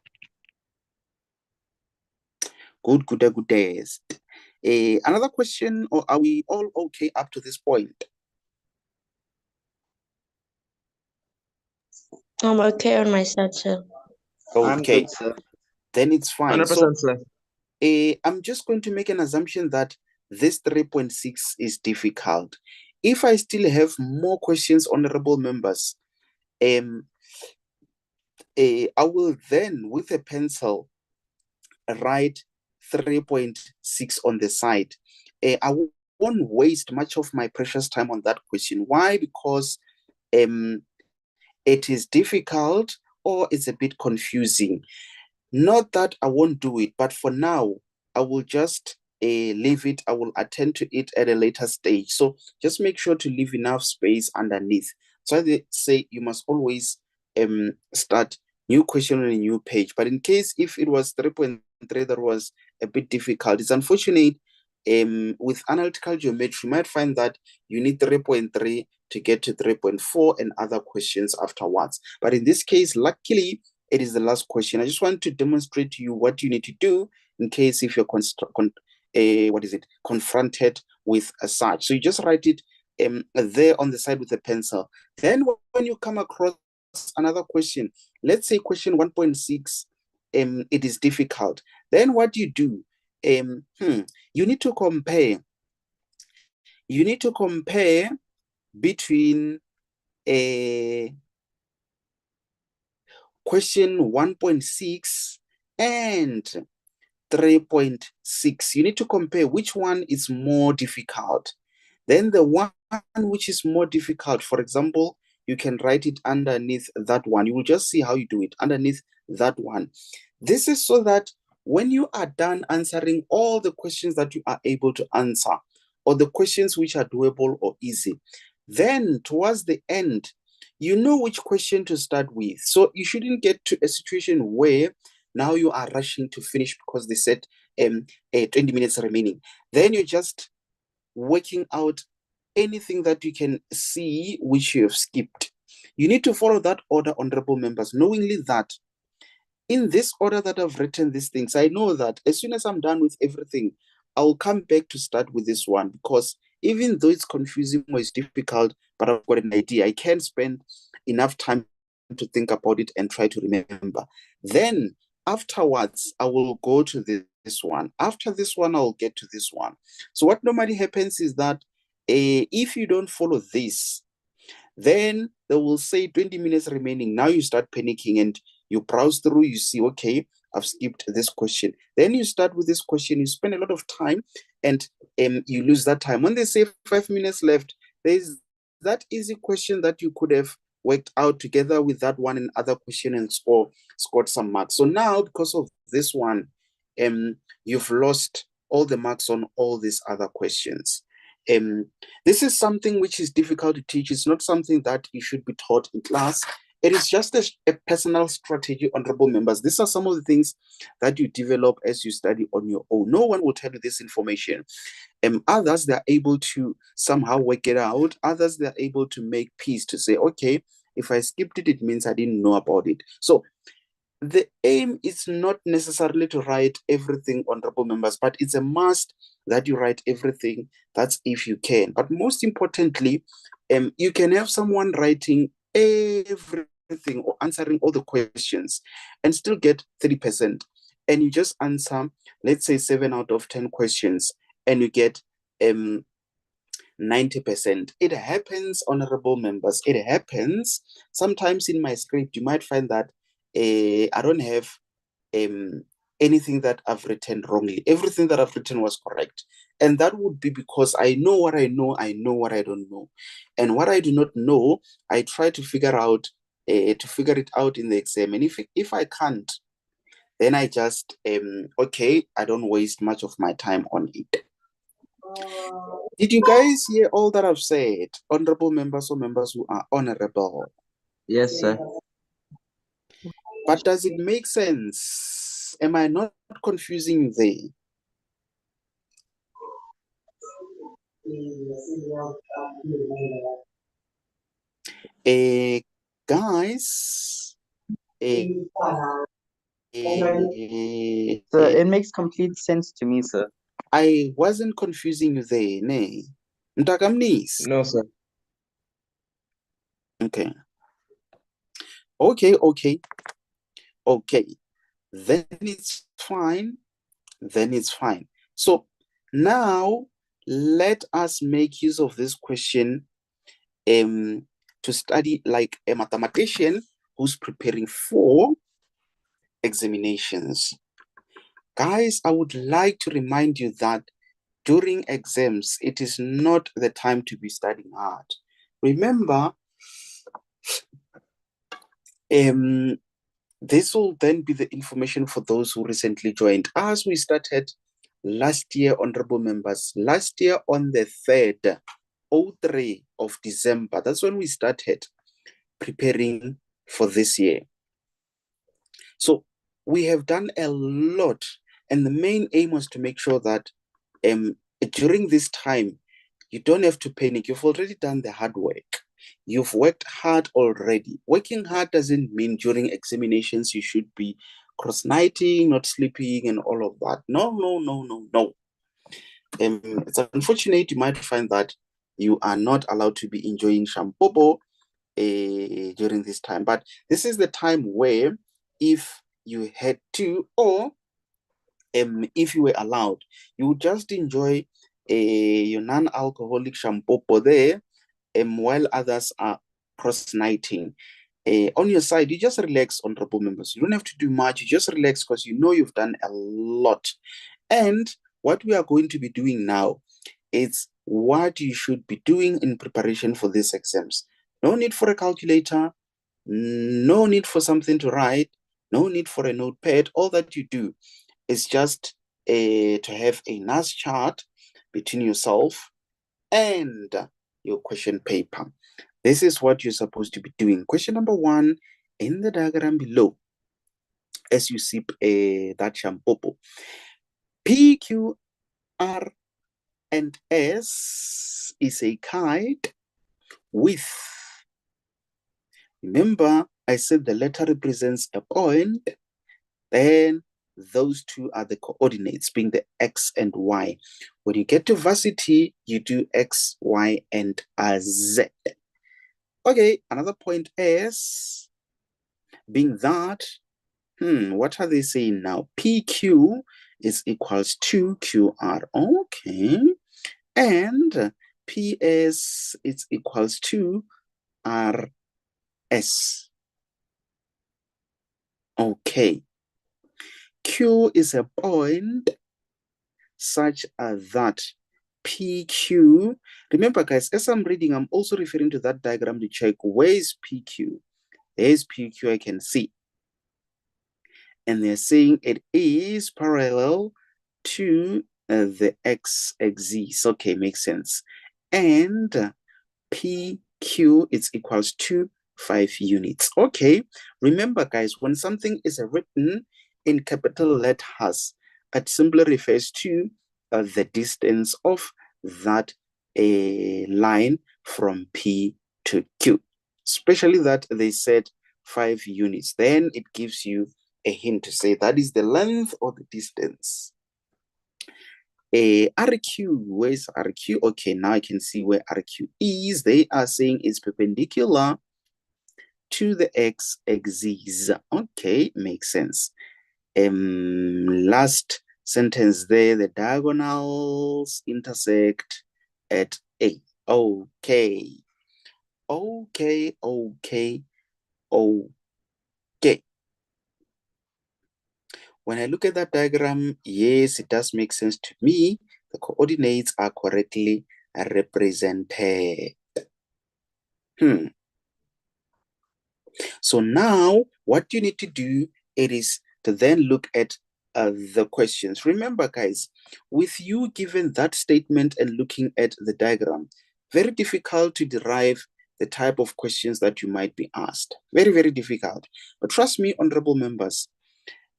Good test. Another question, or are we all okay up to this point? I'm okay on my side, sir. I'm Okay, good, sir. then it's fine. 100%, So sir. I'm just going to make an assumption that this 3.6 is difficult. If I still have more questions, honorable members, I will then, with a pencil, write 3.6 on the side. I won't waste much of my precious time on that question. Why? Because it is difficult or it's a bit confusing. Not that I won't do it, but for now, I will just leave it. I will attend to it at a later stage. So just make sure to leave enough space underneath. So they say you must always start new question on a new page. But in case if it was 3.3 that was a bit difficult, it's unfortunate. With analytical geometry, you might find that you need 3.3 to get to 3.4 and other questions afterwards. But in this case, luckily, it is the last question. I just want to demonstrate to you what you need to do in case if you're confronted with a such. So you just write it there on the side with a pencil. Then when you come across another question, let's say question 1.6, it is difficult. Then what do you do? You need to compare. You need to compare between question 1.6 and 3.6. You need to compare which one is more difficult. Then the one which is more difficult, for example, you can write it underneath that one. You will just see how you do it underneath that one. This is so that when you are done answering all the questions that you are able to answer, or the questions which are doable or easy, then towards the end, you know which question to start with. So you shouldn't get to a situation where now you are rushing to finish because they said 20 minutes remaining. Then you're just working out anything that you can see which you have skipped. You need to follow that order, honorable members, knowingly that in this order that I've written these things, I know that as soon as I'm done with everything, I'll come back to start with this one, because even though it's confusing or it's difficult, but I've got an idea, I can spend enough time to think about it and try to remember. Then afterwards, I will go to this one. After this one, I'll get to this one. So what normally happens is that if you don't follow this, then they will say 20 minutes remaining. Now you start panicking and you browse through, you see, okay, I've skipped this question. Then you start with this question, you spend a lot of time and you lose that time. When they say 5 minutes left, there's that easy question that you could have worked out together with that one and other question and scored some marks. So now, because of this one, you've lost all the marks on all these other questions. This is something which is difficult to teach. It's not something that you should be taught in class. It is just a personal strategy, honorable members. These are some of the things that you develop as you study on your own. No one will tell you this information. Others, they're able to somehow work it out. Others, they're able to make peace to say, okay, if I skipped it, it means I didn't know about it. So the aim is not necessarily to write everything, honorable members, but it's a must that you write everything. That's if you can. But most importantly, you can have someone writing everything or answering all the questions and still get 30%. And you just answer, let's say 7 out of 10 questions, and you get 90%. It happens, honorable members. It happens. Sometimes in my script, you might find that I don't have anything that I've written wrongly. Everything that I've written was correct. And that would be because I know what I know what I don't know. And what I do not know, I try to figure it out in the exam. And if I can't, then I just, okay, I don't waste much of my time on it. Did you guys hear all that I've said? Honorable members or members who are honorable? Yes, sir. But does it make sense? Am I not confusing you there? Guys, So it makes complete sense to me, sir. I wasn't confusing you there, ne? Mtakamnis? No, sir. Okay. Okay. Then it's fine. So now let us make use of this question to study like a mathematician who's preparing for examinations. Guys, I would like to remind you that during exams, it is not the time to be studying hard. Remember, this will then be the information for those who recently joined. As we started last year, honorable members, last year on the 3rd, 03 of December, that's when we started preparing for this year. So we have done a lot, and the main aim was to make sure that during this time, you don't have to panic. You've already done the hard work. You've worked hard already. Working hard doesn't mean during examinations you should be cross-nighting, not sleeping, and all of that. No, no, no, no, no. It's unfortunate you might find that you are not allowed to be enjoying shampopo during this time. But this is the time where if you had to, or if you were allowed, you would just enjoy your non-alcoholic shampopo there, while others are cross-nighting. On your side, you just relax, honorable members. You don't have to do much. You just relax because you know you've done a lot. And what we are going to be doing now is what you should be doing in preparation for these exams. No need for a calculator, no need for something to write, no need for a notepad. All that you do is just to have a nice chart between yourself and your question paper. This is what you're supposed to be doing. Question number 1 in the diagram below, as you sip that shampopo. P, Q, R, and S is a kite with, remember, I said the letter represents a point, then those two are the coordinates, being the X and Y. When you get to varsity, you do X, Y, and Z. Okay, another point S, being that, what are they saying now? PQ is equals to QR. Okay. And PS is equals to RS. Okay. Q is a point such as that PQ. Remember, guys, as I'm reading, I'm also referring to that diagram to check where is PQ. There's PQ, I can see. And they're saying it is parallel to the x-axis. Okay, makes sense. And PQ is equals to 5 units. Okay, remember, guys, when something is written in capital letters, it simply refers to the distance of that line from P to Q, especially that they said 5 units. Then it gives you a hint to say that is the length or the distance. RQ, where's RQ? Okay, now I can see where RQ is. They are saying it's perpendicular to the x-axis. Okay, makes sense. Last sentence there, the diagonals intersect at A. Okay. Okay, okay, okay. When I look at that diagram, yes, it does make sense to me. The coordinates are correctly represented. So now what you need to do, it is to then look at the questions. Remember, guys, with you given that statement and looking at the diagram, very difficult to derive the type of questions that you might be asked. Very, very difficult. But trust me, honorable members,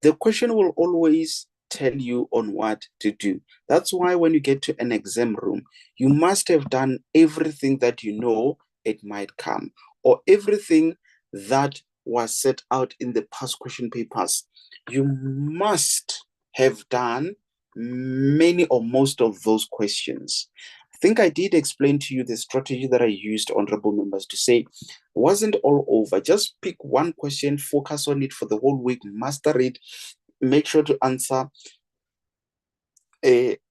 the question will always tell you on what to do. That's why when you get to an exam room, you must have done everything that you know it might come, or everything that was set out in the past question papers. You must have done many or most of those questions. I think I did explain to you the strategy that I used, honorable members, to say wasn't all over. Just pick one question, focus on it for the whole week, master it, make sure to answer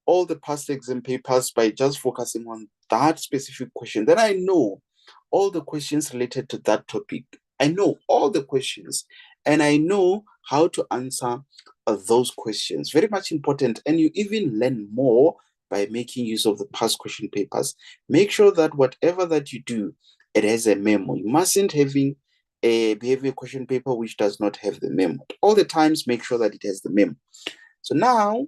all the past exam papers by just focusing on that specific question. Then I know all the questions related to that topic. I know all the questions and I know how to answer those questions. Very much important. And you even learn more by making use of the past question papers. Make sure that whatever that you do, it has a memo. You mustn't having a behavior question paper which does not have the memo. All the times, make sure that it has the memo. So now,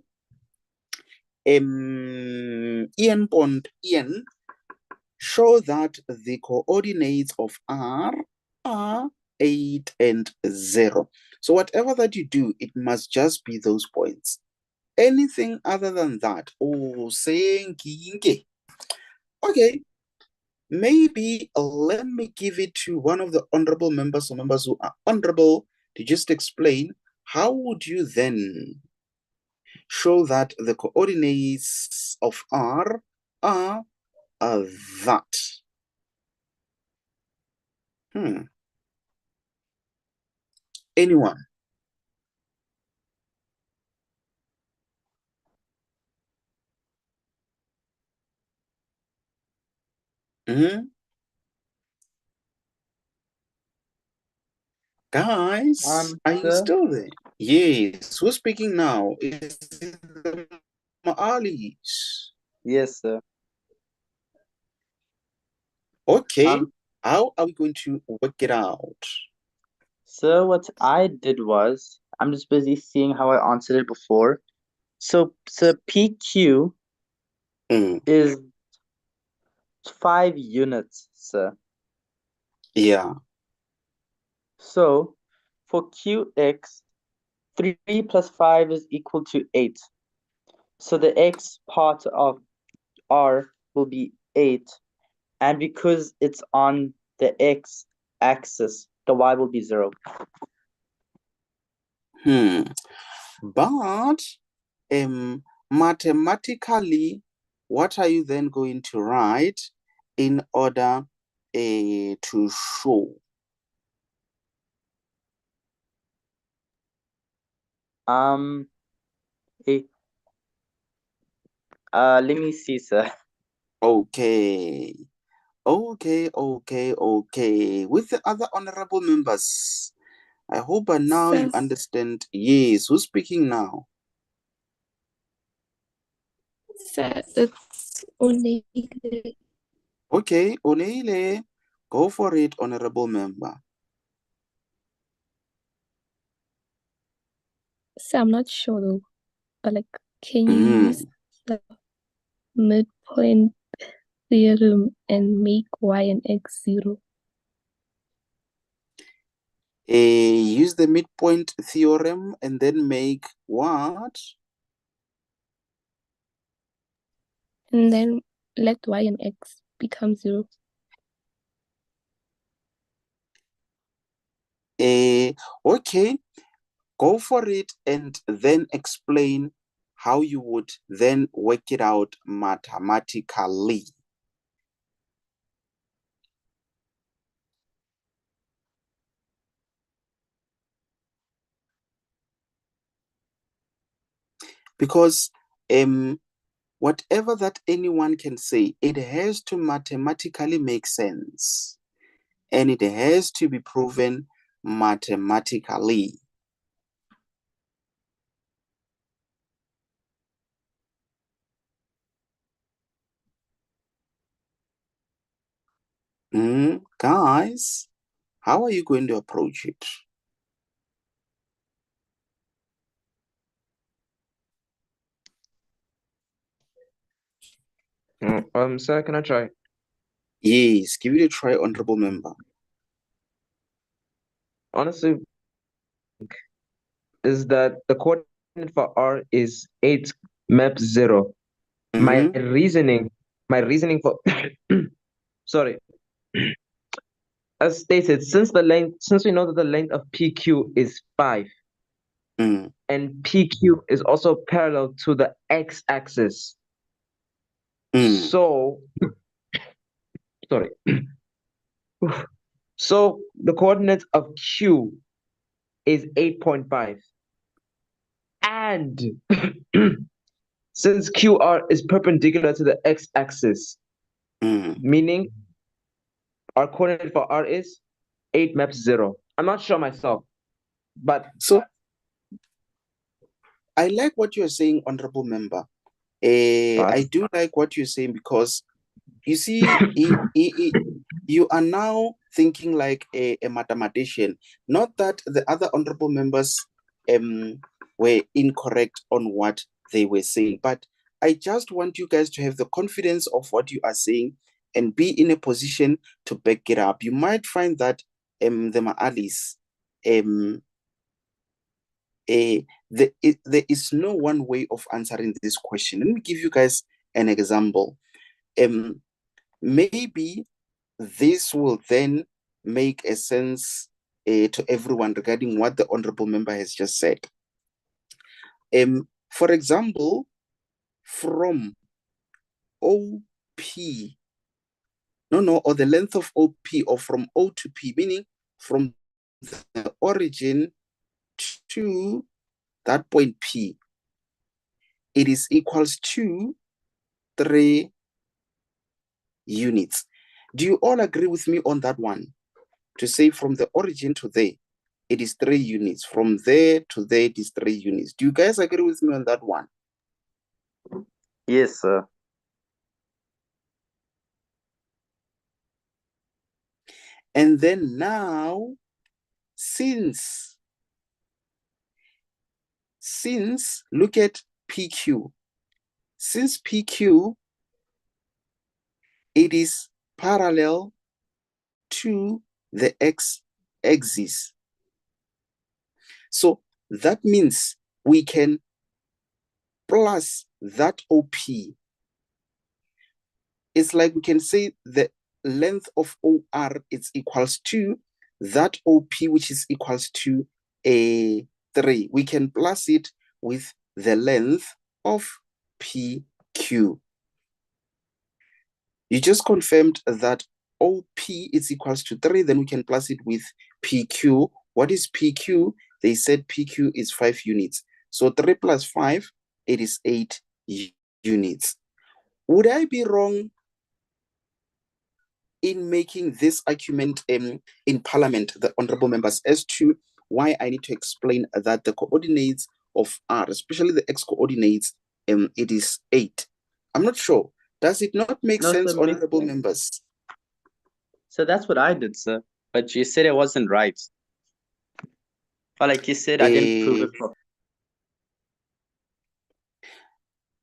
Ian Pond, Ian, show that the coordinates of R are 8 and 0. So whatever that you do, it must just be those points. Anything other than that, oh, saying okay, maybe let me give it to one of the honorable members or members who are honorable to just explain how would you then show that the coordinates of R are that. Anyone? Guys, are you Sir? still there? Yes. Who's speaking now? Is it the Maalis? Yes, sir. Okay. How are we going to work it out? Sir, what I did was, I'm just busy seeing how I answered it before. So, sir, PQ is 5 units, sir. Yeah. So, for QX, 3 plus 5 is equal to 8. So the X part of R will be 8. And because it's on the X axis, the Y will be 0. But mathematically, what are you then going to write in order to show? Let me see, sir. Okay. Okay. With the other honorable members, I hope by now you understand. Yes, who's speaking now? Sir, it's only Okay, Oneile, go for it, honorable member. So I'm not sure though. But like, can you use the midpoint theorem and make y and x 0? Use the midpoint theorem and then make what? And then let y and x become 0. Okay, go for it and then explain how you would then work it out mathematically. Because whatever that anyone can say, it has to mathematically make sense. And it has to be proven mathematically. Guys, how are you going to approach it? Sir, can I try? Yes, give it a try, honorable member. Honestly, is that the coordinate for R is 8 map 0. My reasoning for sorry. As stated, since we know that the length of PQ is 5, and PQ is also parallel to the x-axis. So, sorry. So the coordinate of Q is 8.5. And since QR is perpendicular to the x-axis, meaning our coordinate for R is 8 maps 0. I'm not sure myself, but so I like what you're saying, honorable member. I do like what you're saying because you see, you are now thinking like a mathematician. Not that the other honorable members were incorrect on what they were saying, but I just want you guys to have the confidence of what you are saying and be in a position to back it up. You might find that the Ma'alis, there is no one way of answering this question. Let me give you guys an example. Maybe this will then make a sense to everyone regarding what the honorable member has just said. For example, from OP, or the length of OP, or from O to P, meaning from the origin to that point P, it is equals to 3 units. Do you all agree with me on that one? To say from the origin to there, it is 3 units. From there to there, it is 3 units. Do you guys agree with me on that one? Yes, sir. And then now, since look at PQ. Since PQ, it is parallel to the x-axis. So that means we can plus that OP. It's like we can say the length of OR is equals to that OP, which is equals to a 3. We can plus it with the length of PQ. You just confirmed that OP is equals to 3, then we can plus it with PQ. What is PQ? They said PQ is 5 units. So 3 plus 5, it is 8 units. Would I be wrong in making this argument in Parliament, the honorable members, as to why I need to explain that the coordinates of R, especially the x coordinates, it is 8? I'm not sure. Does it not make sense, honorable members? So that's what I did, sir. But you said it wasn't right. Or like you said, I didn't prove it properly.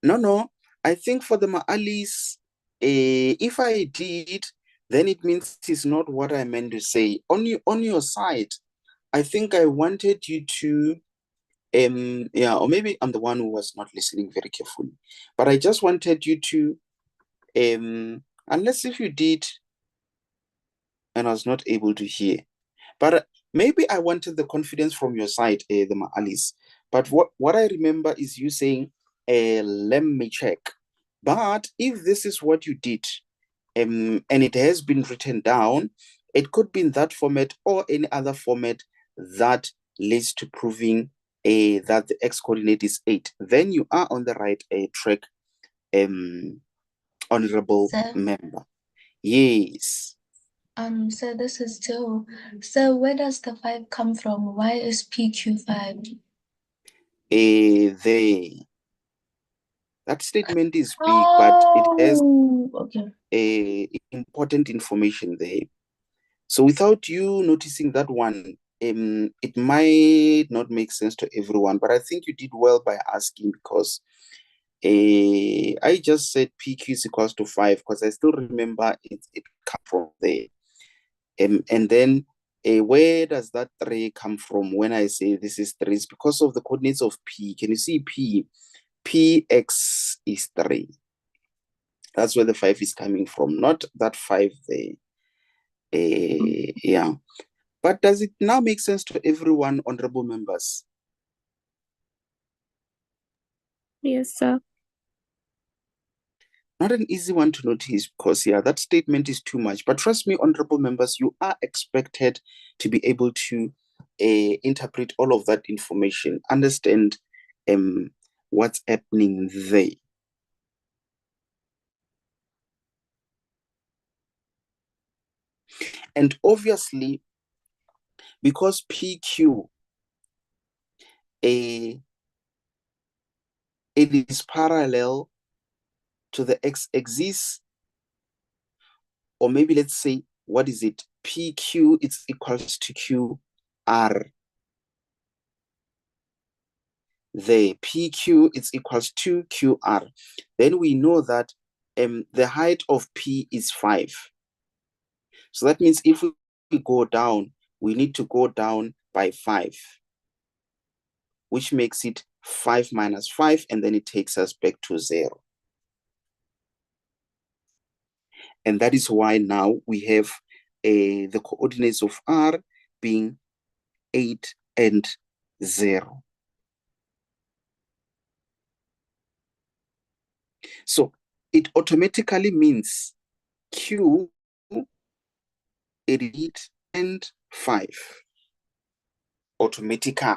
No. I think for the Ma'alis, if I did, then it means it's not what I meant to say. On your side, I think I wanted you to, or maybe I'm the one who was not listening very carefully, but I just wanted you to, unless if you did and I was not able to hear, but maybe I wanted the confidence from your side, the Ma'alis. But what I remember is you saying, let me check. But if this is what you did, and it has been written down, it could be in that format or any other format that leads to proving that the x coordinate is 8. Then you are on the right track, honorable member. Yes. So this is 2. So where does the 5 come from? Why is PQ 5? There. That statement is big, but it has important information there. So without you noticing that one, it might not make sense to everyone, but I think you did well by asking, because I just said PQ is equals to 5 because I still remember it come from there. And then where does that 3 come from when I say this is 3? It's because of the coordinates of P. Can you see P? Px is 3. That's where the 5 is coming from, not that 5 there. Yeah. But does it now make sense to everyone, honorable members? Yes, sir. Not an easy one to notice, because that statement is too much. But trust me, honorable members, you are expected to be able to interpret all of that information, understand what's happening there. And obviously, because PQ, it is parallel to the x-axis, or maybe let's say, what is it? PQ is equals to QR. there. PQ is equals to QR. Then we know that the height of P is 5. So that means if we go down, we need to go down by 5, which makes it 5 minus 5, and then it takes us back to 0. And that is why now we have the coordinates of R being 8 and 0. So it automatically means Q, it is 8 and 5. Automatically.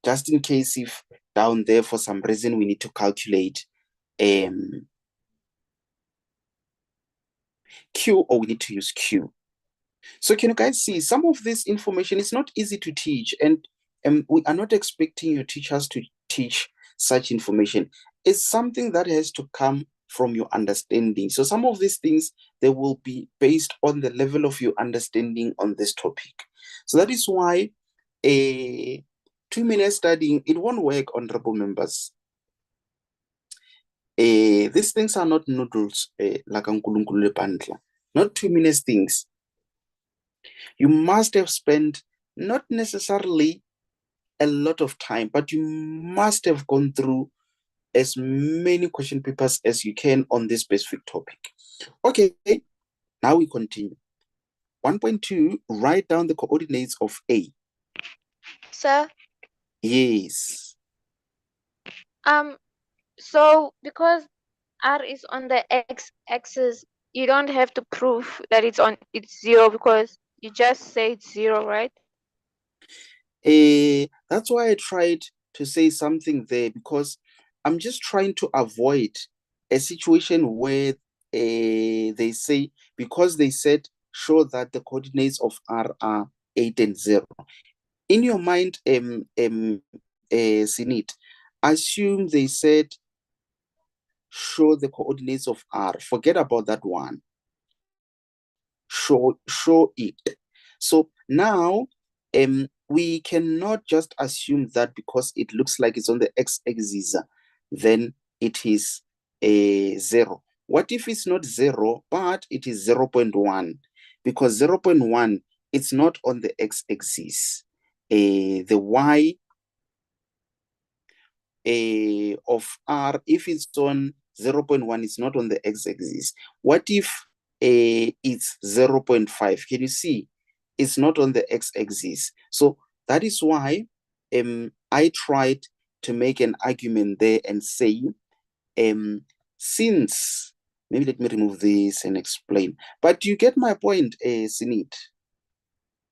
Just in case if down there for some reason we need to calculate Q, or we need to use Q. So can you guys see some of this information is not easy to teach, and we are not expecting your teachers to teach such information. It's something that has to come from your understanding. So some of these things, they will be based on the level of your understanding on this topic. So that is why a 2-minute studying, it won't work, honorable members. These things are not noodles, like uNkulunkulu lepandla, not 2-minute things. You must have spent not necessarily a lot of time, but you must have gone through as many question papers as you can on this specific topic. Okay, now we continue. 1.2, write down the coordinates of A. Sir, Yes. so because R is on the x-axis, you don't have to prove that it's 0 because you just say it's 0, right? That's why I tried to say something there, because I'm just trying to avoid a situation where they say, because they said show that the coordinates of R are 8 and 0. In your mind, Sinit, assume they said show the coordinates of R. Forget about that one. Show it. So now we cannot just assume that because it looks like it's on the x-axis, then it is a 0. What if it's not 0, but it is 0.1? Because 0.1, it's not on the x-axis. The y of R, if it's on 0.1, it's not on the x-axis. What if it's 0.5? Can you see? It's not on the x-axis. So that is why I tried to make an argument there and say, since, maybe let me remove this and explain. But do you get my point, Sinit?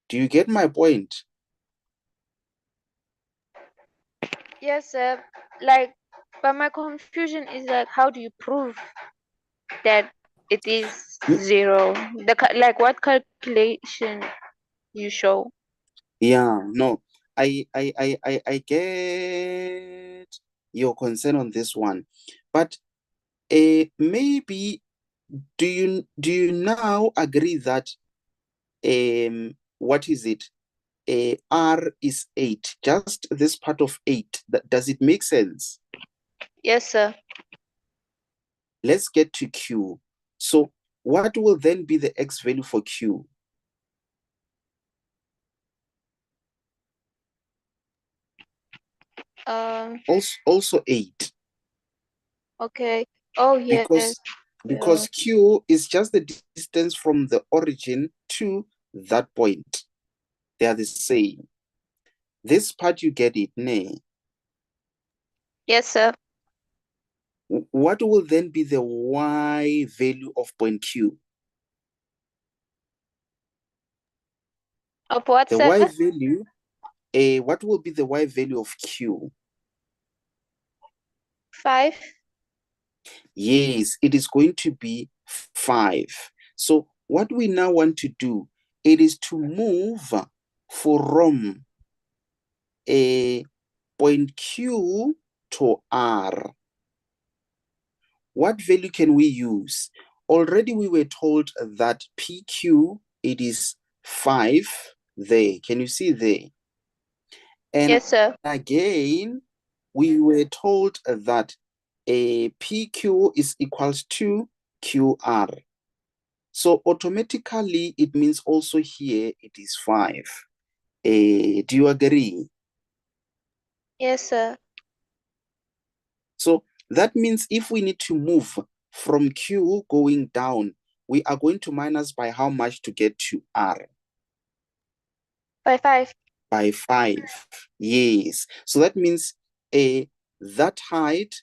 Do you get my point? Yes, sir. But my confusion is how do you prove that it is 0? What calculation you show? Yeah, no, I get your concern on this one, but maybe do you now agree that what is it? R is 8, just this part of 8. Does it make sense? Yes, sir. Let's get to Q. So what will then be the X value for Q? Also 8. Okay. Oh, yes. Because Q is just the distance from the origin to that point. They are the same. This part you get it, nay? Yes, sir. What will then be the Y value of point Q? Of what, The sir? Y value, what will be the Y value of Q? 5. Yes, it is going to be 5. So what we now want to do, it is to move from a point Q to R. What value can we use? Already we were told that PQ, it is 5 there. Can you see there? And yes, sir. again, we were told that a PQ is equals to QR. So automatically, it means also here it is 5. Do you agree? Yes, sir. So that means if we need to move from Q going down, we are going to minus by how much to get to R? By 5. By 5. Yes. So that means that height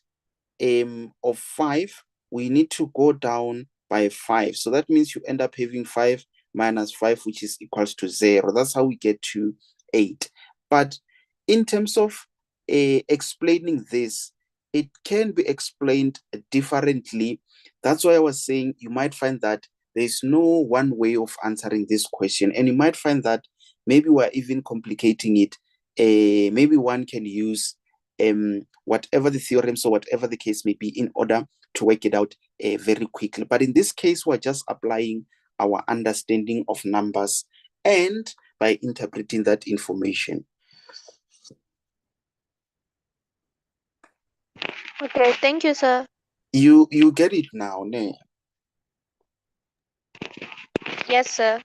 of 5, we need to go down by 5. So that means you end up having 5 minus 5, which is equals to 0. That's how we get to 8. But in terms of explaining this, it can be explained differently. That's why I was saying you might find that there's no one way of answering this question. And you might find that maybe we're even complicating it. Maybe one can use whatever the theorems or whatever the case may be in order to work it out very quickly. But in this case, we're just applying our understanding of numbers and by interpreting that information. Okay, thank you, sir. You get it now, ne? Yes, sir.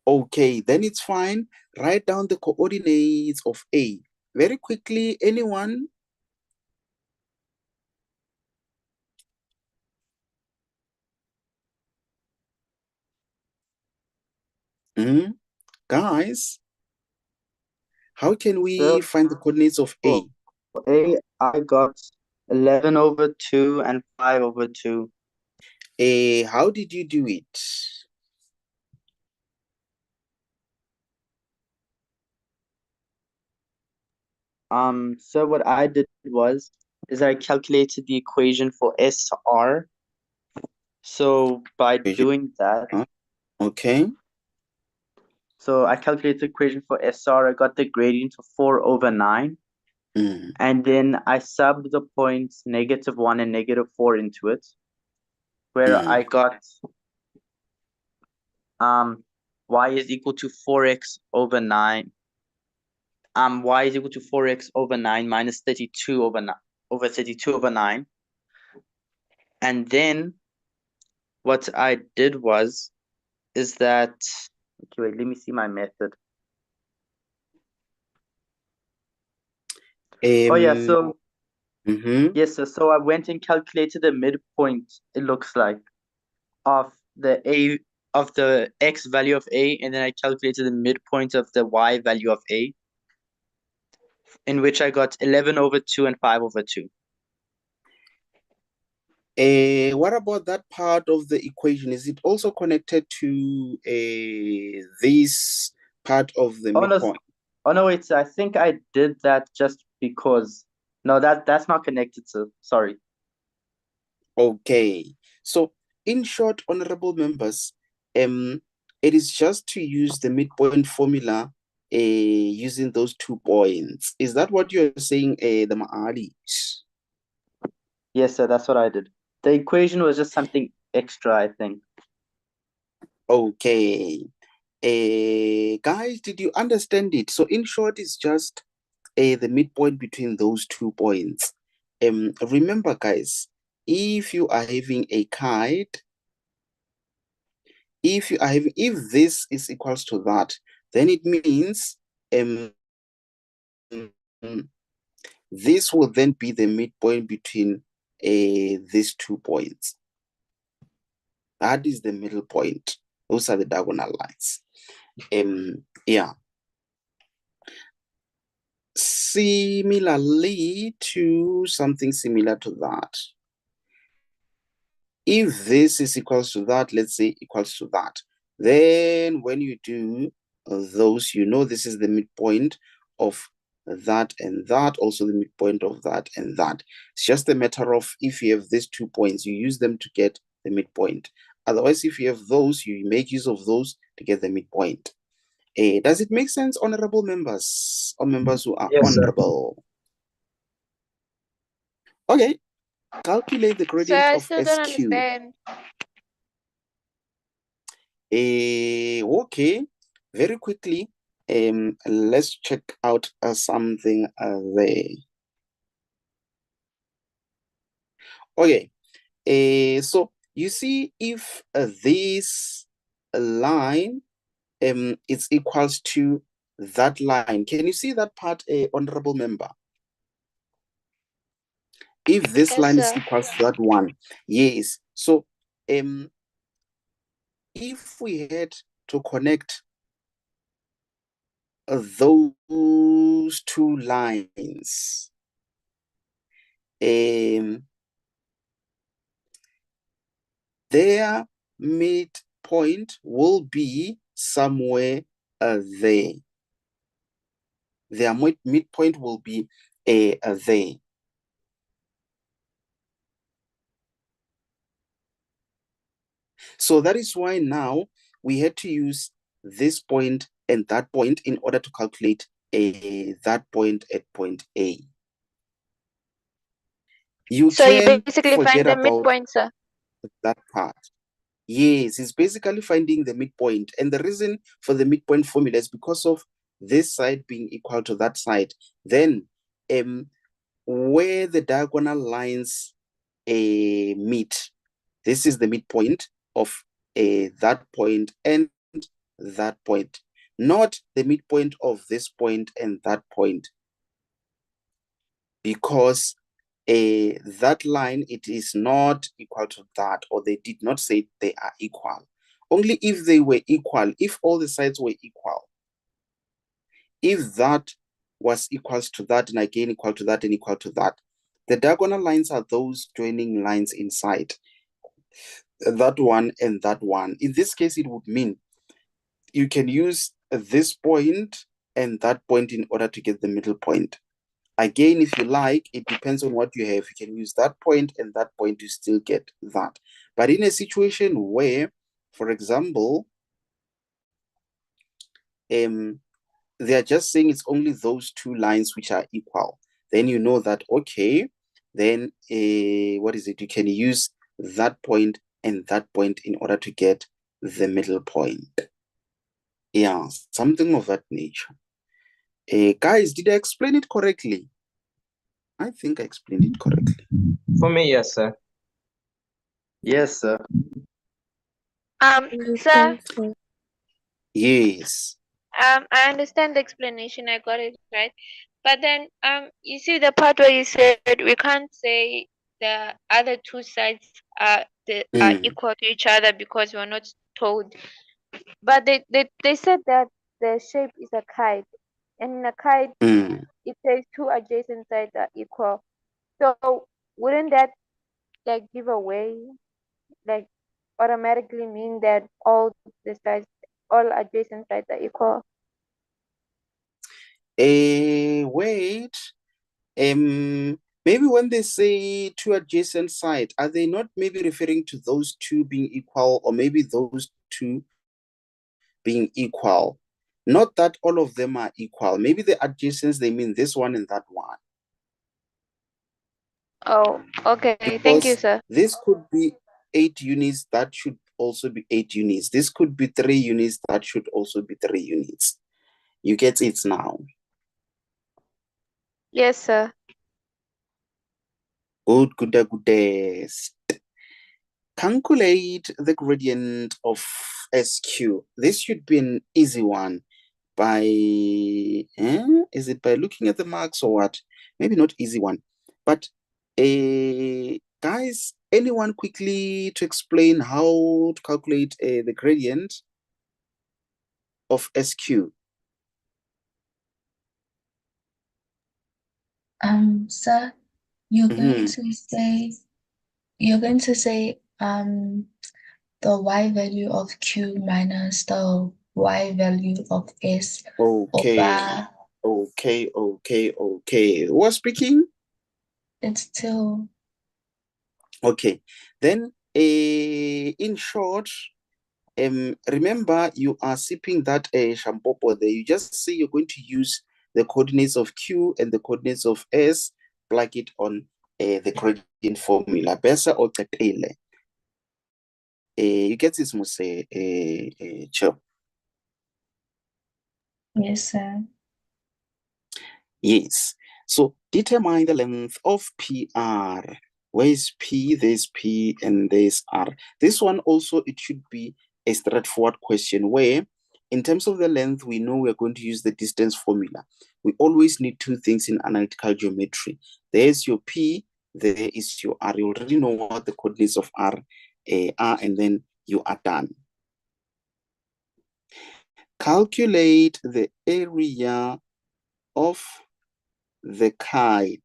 Okay, then it's fine. Write down the coordinates of A. Very quickly, anyone? Guys, how can we find the coordinates of A? For A, I got 11 over 2 and 5 over 2. How did you do it? So what I did is I calculated the equation for S to R. So by doing that, okay. so I calculated the equation for SR. I got the gradient of 4 over 9. And then I subbed the points -1 and -4 into it, where I got y is equal to 4x over 9. Y is equal to 4x over 9 minus 32 over 9 over 32 over 9. And then what I did is that, okay, wait, let me see my method. Oh yeah, so yes, so I went and calculated the midpoint, it looks like, of the x value of A, and then I calculated the midpoint of the y value of A, in which I got 11 over 2 and 5 over 2. What about that part of the equation? Is it also connected to this part of the midpoint? Oh no, I think I did that just because. No, that's not connected to. Sorry. Okay. So in short, honorable members, it is just to use the midpoint formula using those 2 points. Is that what you're saying, the Maalis? Yes, sir, that's what I did. The equation was just something extra, I think. Okay. Guys, did you understand it? So in short, it's just the midpoint between those 2 points. Remember, guys, if you are having a kite, if this is equals to that, then it means this will then be the midpoint between these 2 points. That is the middle point. Those are the diagonal lines. Yeah. Similarly to something similar to that. If this is equals to that, let's say equals to that, then when you do those, you know this is the midpoint of that and that, also the midpoint of that and that. It's just a matter of if you have these 2 points, you use them to get the midpoint. Otherwise, if you have those, you make use of those to get the midpoint. Does it make sense, honorable members, or members who are honorable? Okay, calculate the Sir, gradient I of still don't SQ. understand. Okay, very quickly, let's check out something there. Okay. So you see, if this line is equals to that line, can you see that part, honorable member? If this Yes, line is sir. equals to that one, yes. So if we had to connect those two lines, their midpoint will be somewhere there. Their midpoint will be there. So that is why now we had to use this point and that point in order to calculate that point at point A. You So you can basically forget find the about midpoint, sir. that part. Yes, it's basically finding the midpoint. And the reason for the midpoint formula is because of this side being equal to that side. Then where the diagonal lines meet, this is the midpoint of that point and that point, not the midpoint of this point and that point, because that line, it is not equal to that, or they did not say they are equal. Only if they were equal, if all the sides were equal, if that was equals to that and again equal to that and equal to that, the diagonal lines are those joining lines inside that one and that one. In this case, it would mean you can use this point and that point in order to get the middle point. Again, if you like, it depends on what you have. You can use that point and that point to still get that. But in a situation where, for example, they are just saying it's only those two lines which are equal, then you know that, okay, then what is it? You can use that point and that point in order to get the middle point. Yeah, something of that nature. Guys, did I explain it correctly? I think I explained it correctly. For me, yes, sir. Yes, sir. Sir, Yes. I understand the explanation. I got it right. But then, you see the part where you said we can't say the other two sides are equal to each other because we're not told. But they said that the shape is a kite, and in a kite it says two adjacent sides are equal. So wouldn't that like give away, like automatically mean that all the sides, all adjacent sides are equal? Wait. Maybe when they say two adjacent sides, are they not maybe referring to those two being equal, or maybe those two being equal? Not that all of them are equal. Maybe the adjacents, they mean this one and that one. Oh, okay. Thank you, Because sir. this could be 8 units, that should also be 8 units. This could be 3 units, that should also be 3 units. You get it now. Yes, sir. Good. Calculate the gradient of SQ. This should be an easy one. By is it by looking at the marks or what? Maybe not easy one, but guys, anyone quickly to explain how to calculate the gradient of SQ? Sir, you're going to say the y value of q minus the y value of s Okay, over okay. Who was speaking? it's still Okay, then in short, remember you are sipping that shampopo there. You just say you're going to use the coordinates of Q and the coordinates of S, plug it on the gradient formula. Besa or qetile. You get this, Muse, Cho. yes, sir. Yes. So determine the length of PR. Where is P? There's P and there's R. This one also, it should be a straightforward question where in terms of the length, we know we're going to use the distance formula. We always need two things in analytical geometry. There's your P, there is your R. You already know what the coordinates of R are, and then you are done. Calculate the area of the kite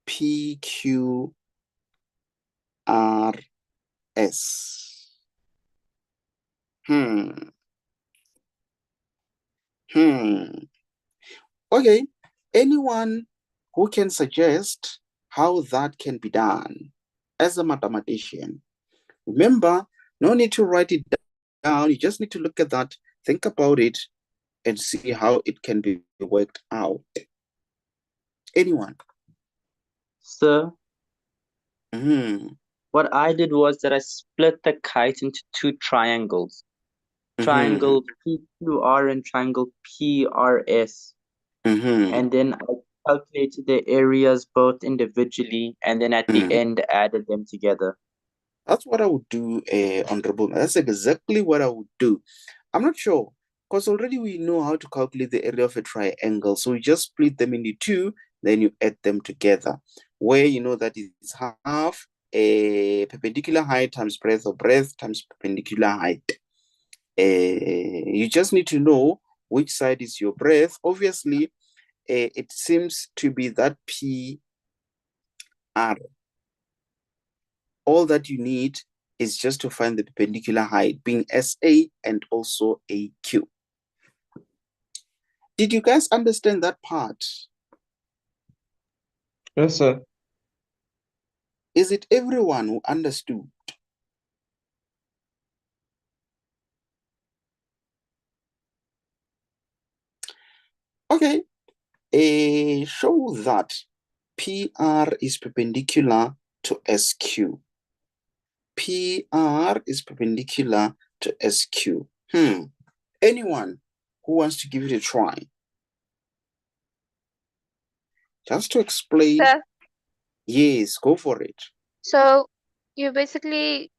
PQRS. Okay, anyone who can suggest how that can be done as a mathematician? Remember, no need to write it down. You just need to look at that, think about it, and see how it can be worked out. Anyone? Sir, Mm-hmm. what I did was that I split the kite into two triangles. Triangle PQR and triangle PRS. And then I calculated the areas both individually, and then at the end added them together. That's what I would do, Honorable. That's exactly what I would do. I'm not sure, because already we know how to calculate the area of a triangle. So you just split them into two, then you add them together, where you know that it's half a perpendicular height times breadth, or breadth times perpendicular height. You just need to know which side is your breadth. Obviously, it seems to be that PR. All that you need is just to find the perpendicular height, being SA and also AQ. Did you guys understand that part? Yes, sir. Is it everyone who understood? Okay, show that PR is perpendicular to SQ. PR is perpendicular to SQ. Anyone who wants to give it a try? Just to explain. Sir, Yes, go for it. so you basically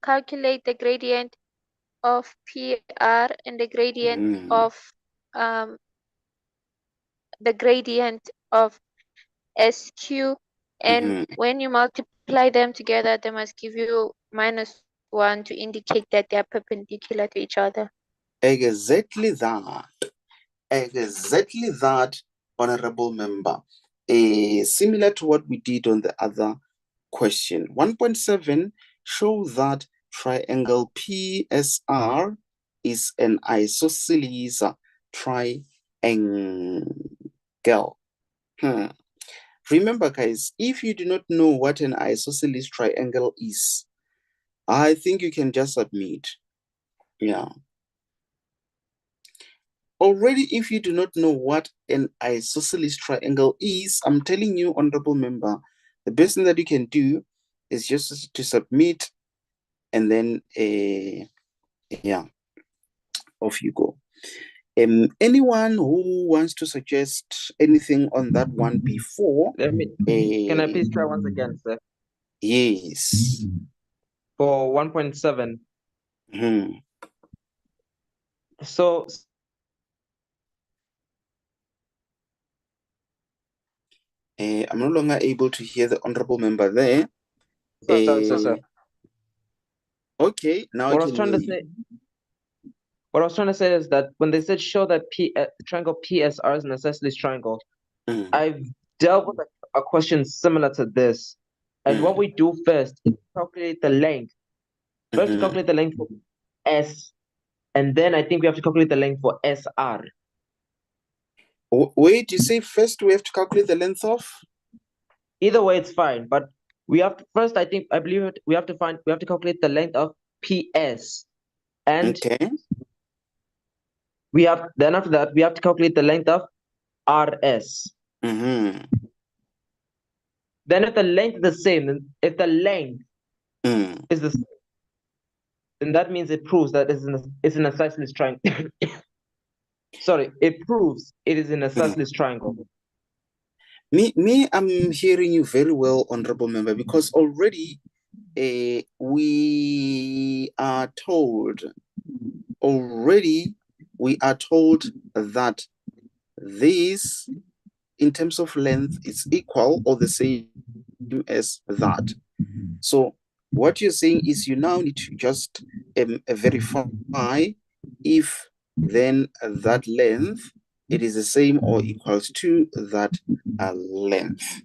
calculate the gradient of PR and the gradient of SQ, and when you multiply them together, they must give you -1 to indicate that they are perpendicular to each other. Exactly that. Exactly that, honorable member. Similar to what we did on the other question. 1.7 show that triangle PSR is an isosceles triangle. Remember, guys, if you do not know what an isosceles triangle is, I think you can just submit. Yeah. Already, if you do not know what an isosceles triangle is, I'm telling you, honorable member, the best thing that you can do is just to submit, and then, yeah, off you go. Anyone who wants to suggest anything on that one before? Can I please try once again, sir? Yes. For 1.7. So I'm no longer able to hear the honorable member there. Sorry. Okay, now What I I was can trying hear to you. say, what I was trying to say is that when they said show that triangle PSR is an isosceles triangle, I've dealt with a question similar to this. And what we do first is calculate the length. First, we calculate the length for S, and then I think we have to calculate the length for SR. Wait, you say first we have to calculate the length of? Either way, it's fine. But we have to first, I believe we have to calculate the length of PS. And then after that, we have to calculate the length of RS. Then if the length is the same, if the length is the same, then that means it proves that it's an isosceles triangle. Sorry, it proves it is an isosceles triangle. I'm hearing you very well, honorable member, because already we are told that this, in terms of length, is equal or the same as that. So what you're saying is you now need to just verify if then that length, it is the same or equals to that length.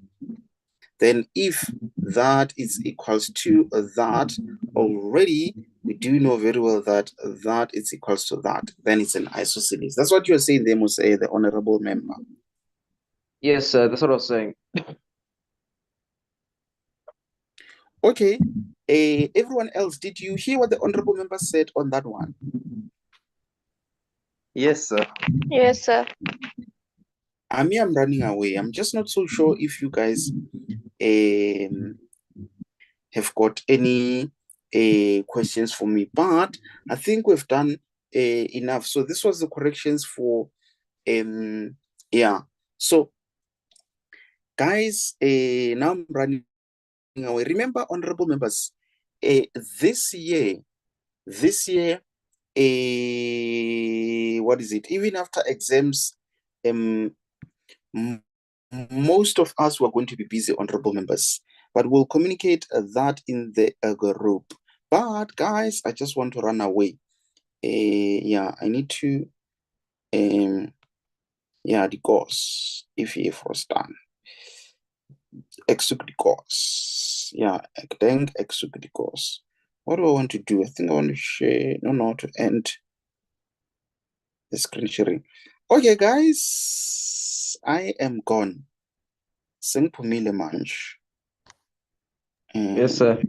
Then if that is equals to that, already we do know very well that that is equals to that, then it's an isosceles. That's what you're saying, they must say, the honorable member. Yes, sir, that's what I was saying. Okay. Everyone else, did you hear what the honorable member said on that one? Yes, sir. Yes, sir. I'm running away. I'm just not so sure if you guys have got any questions for me, but I think we've done enough. So this was the corrections for yeah. So guys, now I'm running away. Remember, honorable members, this year, what is it? Even after exams, most of us were going to be busy, honorable members, but we'll communicate that in the group. But guys, I just want to run away. Yeah, I need to yeah, the course if you first done execute the course. Yeah, then execute the course. What do I want to do? I think I want to share, no, to end the screen sharing. Okay, guys, I am gone. Sing Pumile Manch. Yes, sir.